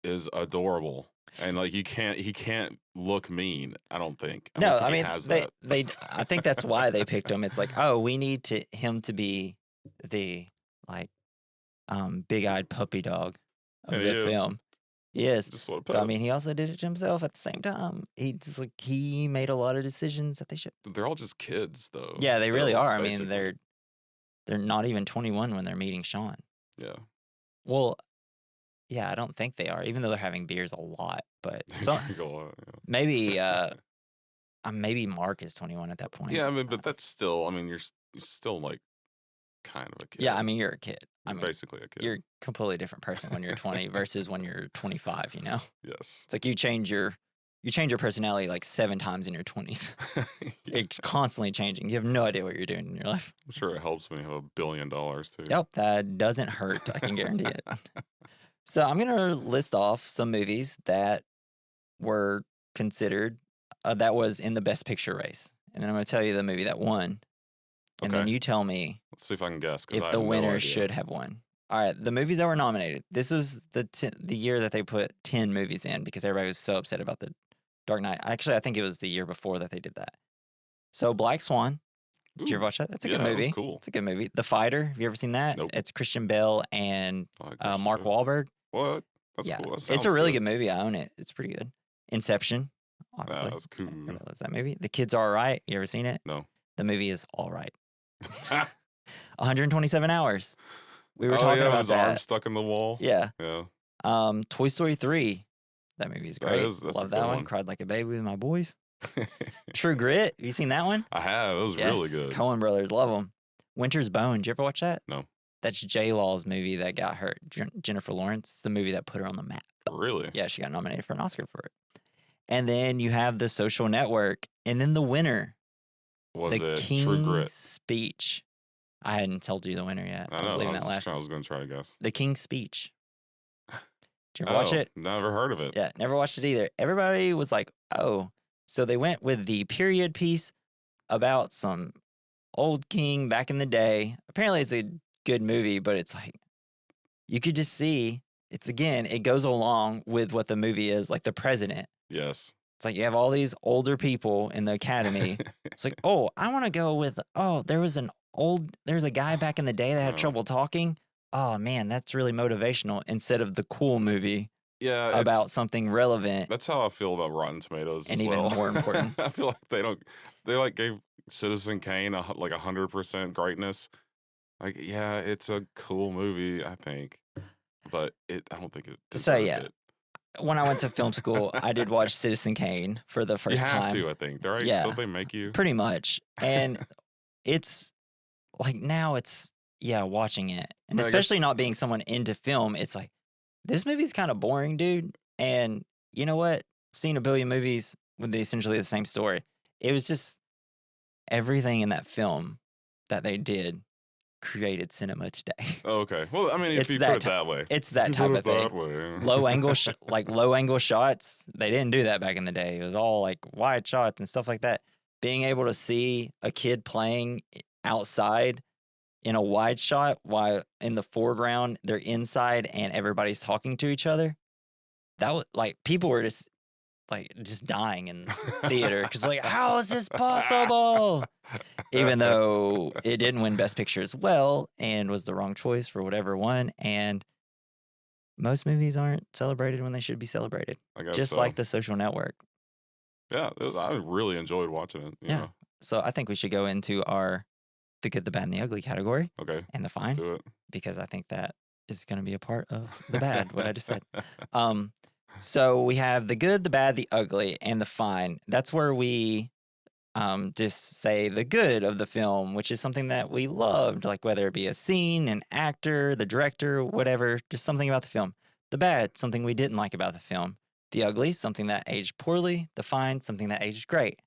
is adorable and like he can't look mean. I don't think. I No, don't think I he mean has they that. they. I think that's why they picked him. It's like, oh, we need him to be the like big-eyed puppy dog of And he the is. film. He is. Just want But I mean, he also did it to himself at the same time. He made a lot of decisions that they should. they're all just kids though. Yeah, they really still, are. I basically. mean, they're not even 21 when they're meeting Sean. Yeah. Well, yeah, I don't think they are, even though they're having beers a lot. But They drink a lot, maybe maybe Mark is 21 at that point. yeah, I mean, but that's still. I mean, you're still like kind of a kid. Yeah, I mean, you're a kid. I You're mean, basically a kid. you're a completely different person when you're 20 versus when you're 25. You know, Yes. it's like you change your personality like 7 times in your 20s. Yeah. It's constantly changing. You have no idea what you're doing in your life. I'm sure it helps when you have $1 billion too. Yep, that doesn't hurt. I can guarantee it. So I'm gonna list off some movies that were considered that was in the Best Picture race, and then I'm gonna tell you the movie that won, and then Okay. you tell me Let's see if I can guess. 'Cause I if have the no winner idea. should have won. All right, the movies that were nominated. This was the year that they put 10 movies in because everybody was so upset about the Dark Knight. Actually, I think it was the year before that they did that. So Black Swan. Did you ever Ooh, watch that? That's a yeah, good that was movie. cool. It's a good movie. The Fighter. Have you ever seen that? Nope. It's Christian Bale and I like Christian Mark Bale. Wahlberg. What? That's Yeah, cool. That it's sounds a really good movie. I own it. It's pretty good. Inception. Obviously, That's cool. everybody loves that movie. The Kids Are Alright. You ever seen it? No. The movie is all right. 127 hours. We were Oh, talking yeah, about his that. arm stuck in the wall. Yeah. Yeah. Toy Story 3. That movie is That great. is- that's a Love good that one. one. Cried like a baby with my boys. True Grit. Have you seen that one? I have. It was really Yes, good. Coen Brothers. Love them. Winter's Bone. Did you ever watch that? No. That's J Law's movie that got her. Jennifer Lawrence. It's the movie that put her on the map. Really? Yeah, she got nominated for an Oscar for it. And then you have The Social Network And then the winner, Was the it True Grit? King's Speech. I hadn't told you the winner yet. I I was know. leaving that last. I was going to try to guess. The King's Speech. Did you ever watch it? Never heard of it. Yeah, never watched it either. Everybody was like, oh. So they went with the period piece about some old king back in the day. Apparently it's a good movie, but it's like, you could just see, it goes along with what the movie is, like the president. Yes. It's like you have all these older people in the academy. It's like, oh, I want to go with, there's a guy back in the day that had trouble talking. Oh man, that's really motivational instead of the cool movie about something relevant. That's how I feel about Rotten Tomatoes and as well. even more important. I feel like they like gave Citizen Kane like 100% greatness. Like, yeah, it's a cool movie, I think, but I don't think it deserved it. When I went to film school, I did watch Citizen Kane for the first time. You have to, I think, right? Yeah. Don't they make you? Pretty much. And it's like now watching it. And especially not being someone into film, it's like, this movie's kind of boring, dude. And you know what? I've seen a billion movies with essentially the same story. It was just everything in that film that they did created cinema today. Oh, okay. Well, I mean, if you put it that way. It's that type of thing. Low angle shots. They didn't do that back in the day. It was all like wide shots and stuff like that. Being able to see a kid playing outside in a wide shot while in the foreground they're inside and everybody's talking to each other. That was like, people were just dying in theater because like, how is this possible? Even though it didn't win Best Picture as well and was the wrong choice for whatever won. And most movies aren't celebrated when they should be celebrated. I guess just like The Social Network. Yeah, I really enjoyed watching it. You know? So I think we should go into our The Good, the Bad, and the Ugly category. Okay. And the Fine. Let's do it. Because I think that is going to be a part of the bad, what I just said. So we have the good, the bad, the ugly, and the fine. That's where we just say the good of the film, which is something that we loved, like whether it be a scene, an actor, the director, whatever, just something about the film. The bad, something we didn't like about the film. The ugly, something that aged poorly. The fine, something that aged great.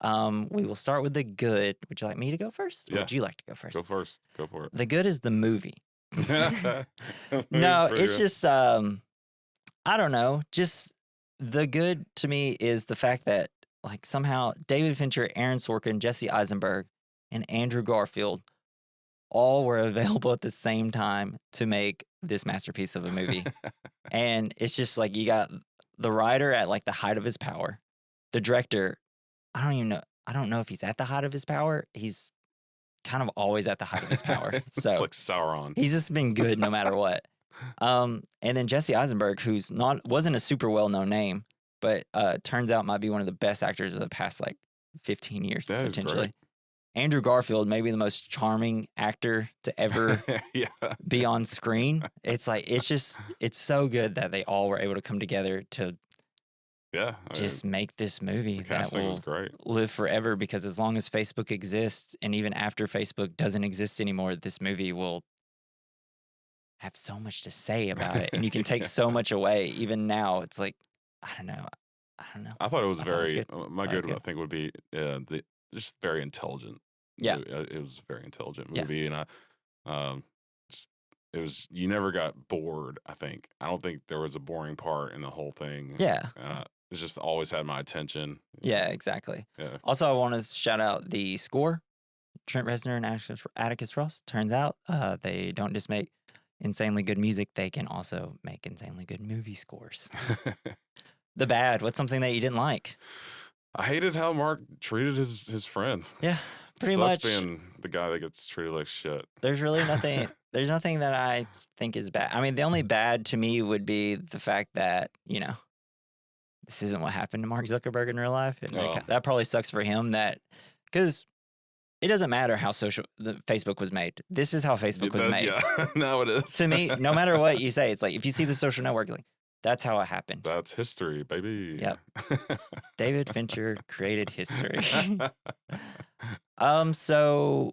We will start with the good. Would you like me to go first? Or would you like to go first? Go first. Go for it. The good is the movie. No, it's just I don't know. Just the good to me is the fact that like somehow David Fincher, Aaron Sorkin, Jesse Eisenberg, and Andrew Garfield all were available at the same time to make this masterpiece of a movie. And it's just like you got the writer at like the height of his power. The director, I don't know if he's at the height of his power. He's kind of always at the height of his power. So it's like Sauron. He's just been good no matter what. And then Jesse Eisenberg, who's wasn't a super well-known name, but turns out might be one of the best actors of the past like 15 years that potentially. Is great. Andrew Garfield, maybe the most charming actor to ever be on screen. It's like it's so good that they all were able to come together to just make this movie that will live forever, because as long as Facebook exists and even after Facebook doesn't exist anymore, this movie will have so much to say about it, and you can take so much away. Even now, it's like, I don't know. I thought it was good. My good one, I think, would be just very intelligent. Yeah, it was a very intelligent movie, and it was, you never got bored. I don't think there was a boring part in the whole thing. Yeah, it just always had my attention. Yeah, exactly. Yeah. Also, I want to shout out the score. Trent Reznor and Atticus Ross. Turns out they don't just make insanely good music, they can also make insanely good movie scores. The bad, what's something that you didn't like? I hated how Mark treated his friend. Yeah, pretty much. Being the guy that gets treated like shit. There's really nothing. There's nothing that I think is bad. I mean, the only bad to me would be the fact that, this isn't what happened to Mark Zuckerberg in real life. And that probably sucks for him, because it doesn't matter how Facebook was made. This is how Facebook was made. Yeah, now it is. To me, no matter what you say, it's like, if you see The Social Network, like, that's how it happened. That's history, baby. Yep. David Fincher created history. So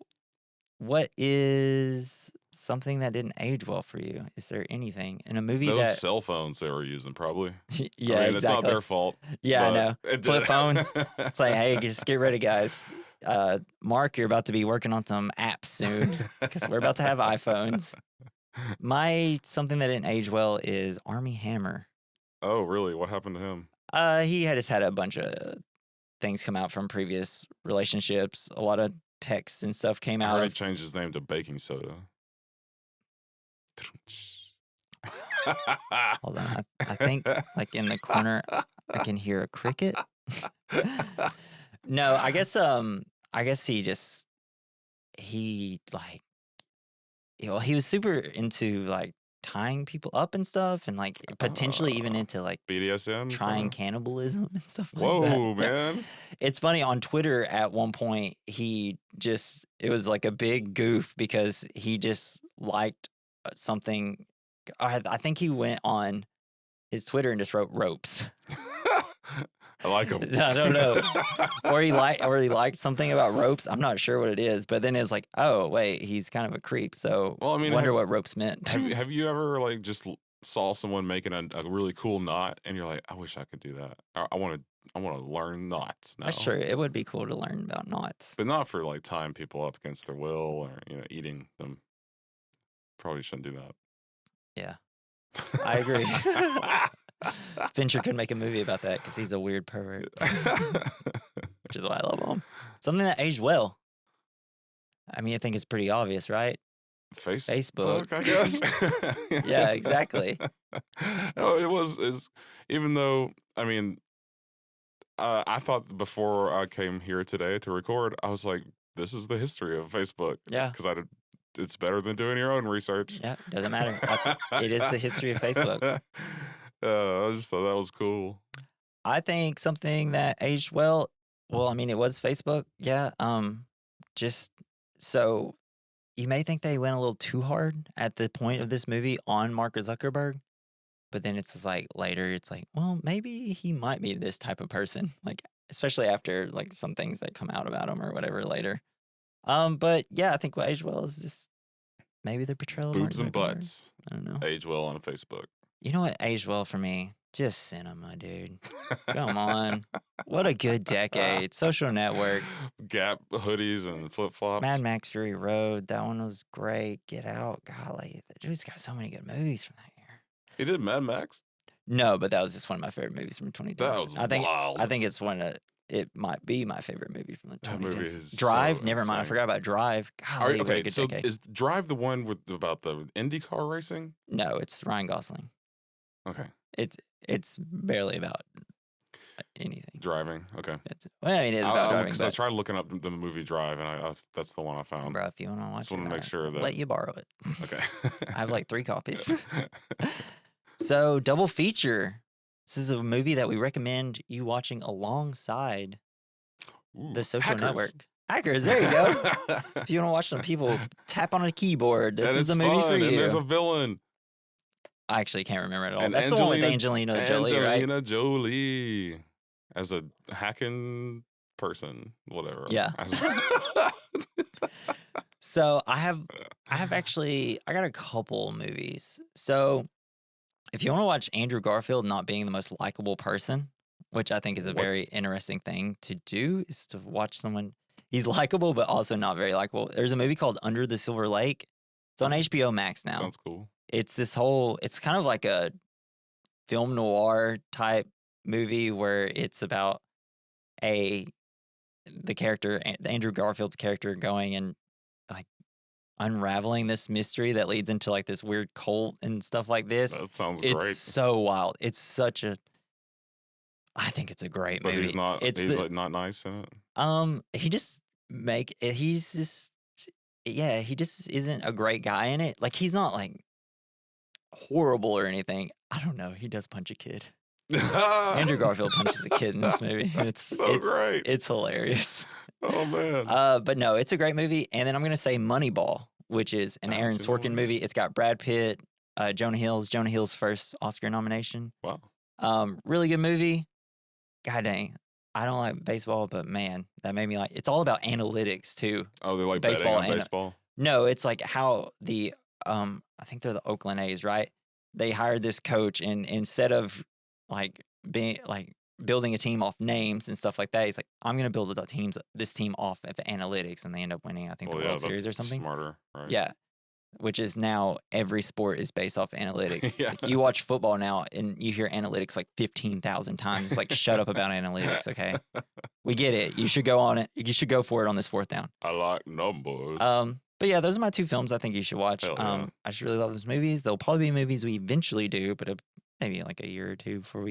what is something that didn't age well for you. Is there anything in a movie Those that? cell phones they were using, probably. Yeah, I mean, it's not exactly. their fault. Yeah, I but know. it Flip did. phones. It's like, hey, just get ready, guys. Mark, you're about to be working on some apps soon because we're about to have iPhones. My something that didn't age well is Army Hammer. Oh, really? What happened to him? He had just had a bunch of things come out from previous relationships. A lot of texts and stuff came I out heard he of. changed his name to baking soda. Hold on, I think like in the corner I can hear a cricket. No, I guess he like he was super into like tying people up and stuff and like potentially even into like BDSM? trying kinda? cannibalism and stuff like Whoa, that. man. It's funny on Twitter at one point it was like a big goof because he just liked something. I think he went on his Twitter and just wrote ropes. I like him. I don't know. Or he liked something about ropes. I'm not sure what it is, but then it's like, oh wait, he's kind of a creep. So Well, I mean, wonder what ropes meant. have you ever like just saw someone making a really cool knot and you're like, I wish I could do that. I want to learn knots now. That's true. It would be cool to learn about knots. But not for like tying people up against their will or eating them. Probably shouldn't do that. Yeah, I agree. Fincher could make a movie about that because he's a weird pervert, which is why I love him. Something that aged well. I mean, I think it's pretty obvious, right? Facebook. I guess. Yeah, exactly. No, even though, I mean, I thought before I came here today to record, I was like, this is the history of Facebook. Yeah. Because it's better than doing your own research. Yeah, doesn't matter. It is the history of Facebook. I just thought that was cool. I think something that aged well. Well, I mean, it was Facebook. Yeah. Just so you may think they went a little too hard at the point of this movie on Mark Zuckerberg, but then it's just like later, it's like, well, maybe he might be this type of person. Like, especially after like some things that come out about him or whatever later. But yeah, I think what aged well is just maybe the portrayal of Mark Boobs and Zuckerberg. butts I don't know. age well on Facebook. You know what aged well for me? Just cinema, dude. Come on. What a good decade. Social Network. Gap hoodies and flip flops. Mad Max Fury Road. That one was great. Get Out. Golly. The dude's got so many good movies from that year. He did Mad Max? No, but that was just one of my favorite movies from 2010s. That was wild. I think it's it might be my favorite movie from the 2010s. That movie is Drive. so Never mind. I insane. forgot about Drive. Golly, what a Okay, good so decade. is Drive the one about the IndyCar racing? No, it's Ryan Gosling. Okay. It's barely about anything. Driving. Okay. Well, I mean, it's about driving. Because I tried looking up the movie Drive, and that's the one I found. Bro, if you want to watch Just want to make sure I'll that. let you borrow it. Okay. I have like 3 copies. So, double feature. This is a movie that we recommend you watching alongside Ooh, the Social Hackers. Network. Hackers, there you go. If you want to watch some people tap on a keyboard, this And is it's the movie fun, for and there's a you. villain. I actually can't remember it all. And That's the one with Angelina Jolie, right? Angelina Jolie as a hacking person, whatever. Yeah. So I got a couple movies. So if you want to watch Andrew Garfield not being the most likable person, which I think is a What? very interesting thing to do, is to watch someone he's likable but also not very likable. There's a movie called Under the Silver Lake. It's on HBO Max now. Sounds cool. It's kind of like a film noir type movie where it's about the Andrew Garfield's character going and like unraveling this mystery that leads into like this weird cult and stuff like this. That sounds It's great. so wild. I think it's a great But movie. he's not. It's He's like not nice in it. he just isn't a great guy in it. Like he's not like horrible or anything. I don't know. He does punch a kid. Andrew Garfield punches a kid in this movie. And it's great. It's hilarious. Oh man. But no, it's a great movie. And then I'm gonna say Moneyball, which is an I haven't Aaron seen that Sorkin one movie. yet. It's got Brad Pitt, Jonah Hill's first Oscar nomination. Wow. Really good movie. God dang. I don't like baseball, but man, that made me like. It's all about analytics too. Oh, they like baseball betting on and- baseball. No, it's like how the I think they're the Oakland A's, right? They hired this coach, and instead of like being like building a team off names and stuff like that, he's like, I'm gonna build this team off of analytics, and they end up winning, I think, the World Series or something. Smarter, right? Yeah. Which is now every sport is based off analytics. Yeah. Like, you watch football now and you hear analytics like 15,000 times. It's like, shut up about analytics, okay? We get it. You should go on it. You should go for it on this fourth down. I like numbers. But yeah, those are my two films I think you should watch. Hell yeah. I just really love those movies. They'll probably be movies we eventually do, but maybe like a year or two before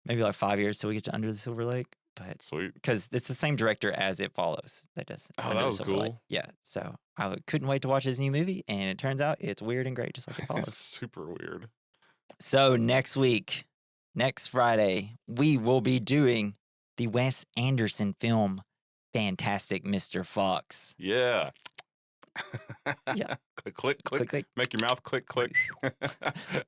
maybe like 5 years till we get to Under the Silver Lake. But Sweet. because it's the same director as It Follows that does. Oh, Under that the was Silver Lake. cool. Yeah, so I couldn't wait to watch his new movie, and it turns out it's weird and great, just like It It's Follows. super weird. So next Friday, we will be doing the Wes Anderson film, Fantastic Mr. Fox. Yeah. Yeah. Click, click, click, Click, click. Make your mouth click, click.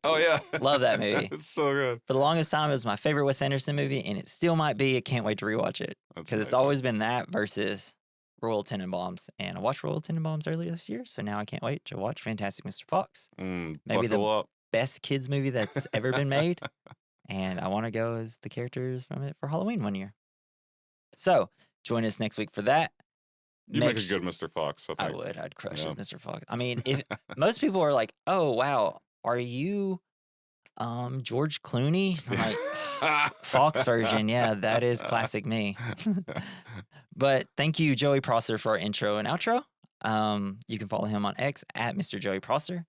Oh, yeah. Love that movie. It's so good. For the longest time, it was my favorite Wes Anderson movie, and it still might be. I can't wait to rewatch it That's because it's amazing. always been that versus Royal Tenenbaums. And I watched Royal Tenenbaums earlier this year, so now I can't wait to watch Fantastic Mr. Fox. Maybe Buckle up. Best kids movie that's ever been made. And I want to go as the characters from it for Halloween one year. So join us next week for that. You make a good Mr. Fox, I I think. would. I'd crush Yeah. as Mr. Fox. I mean, if most people are like, "Oh wow, are you George Clooney?" I'm like, Fox version, yeah, that is classic me. But thank you, Joey Prosser, for our intro and outro. You can follow him on X at Mr. Joey Prosser.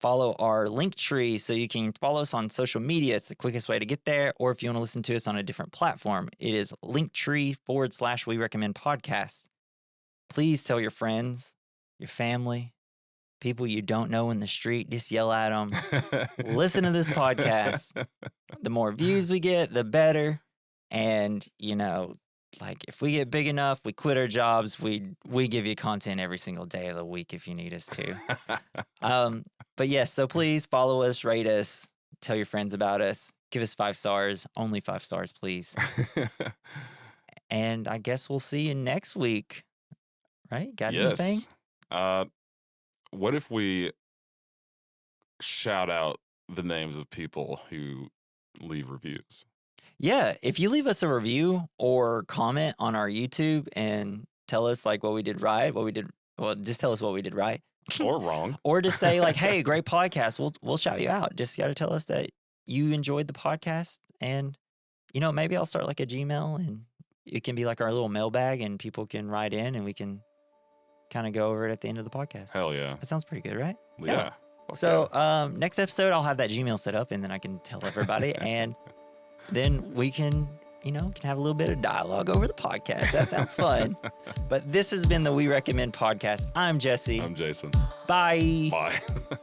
Follow our link tree so you can follow us on social media. It's the quickest way to get there. Or if you want to listen to us on a different platform, it is linktree/We Recommend Podcast. Please tell your friends, your family, people you don't know in the street, just yell at them. Listen to this podcast. The more views we get, the better. And, like if we get big enough, we quit our jobs, we give you content every single day of the week if you need us to. But yes, so please follow us, rate us, tell your friends about us, give us 5 stars, only 5 stars, please. And I guess we'll see you next week. Right? Got anything? What if we shout out the names of people who leave reviews? Yeah, if you leave us a review or comment on our YouTube and tell us like what we did right, just tell us what we did right. Or wrong. Or just say like, hey, great podcast. We'll shout you out. Just got to tell us that you enjoyed the podcast. And, maybe I'll start like a Gmail and it can be like our little mailbag and people can write in and we can kind of go over it at the end of the podcast. Hell yeah. That sounds pretty good, right? Yeah. So next episode, I'll have that Gmail set up and then I can tell everybody. And then we can have a little bit of dialogue over the podcast. That sounds fun. But this has been the We Recommend Podcast. I'm Jesse. I'm Jason. Bye. Bye.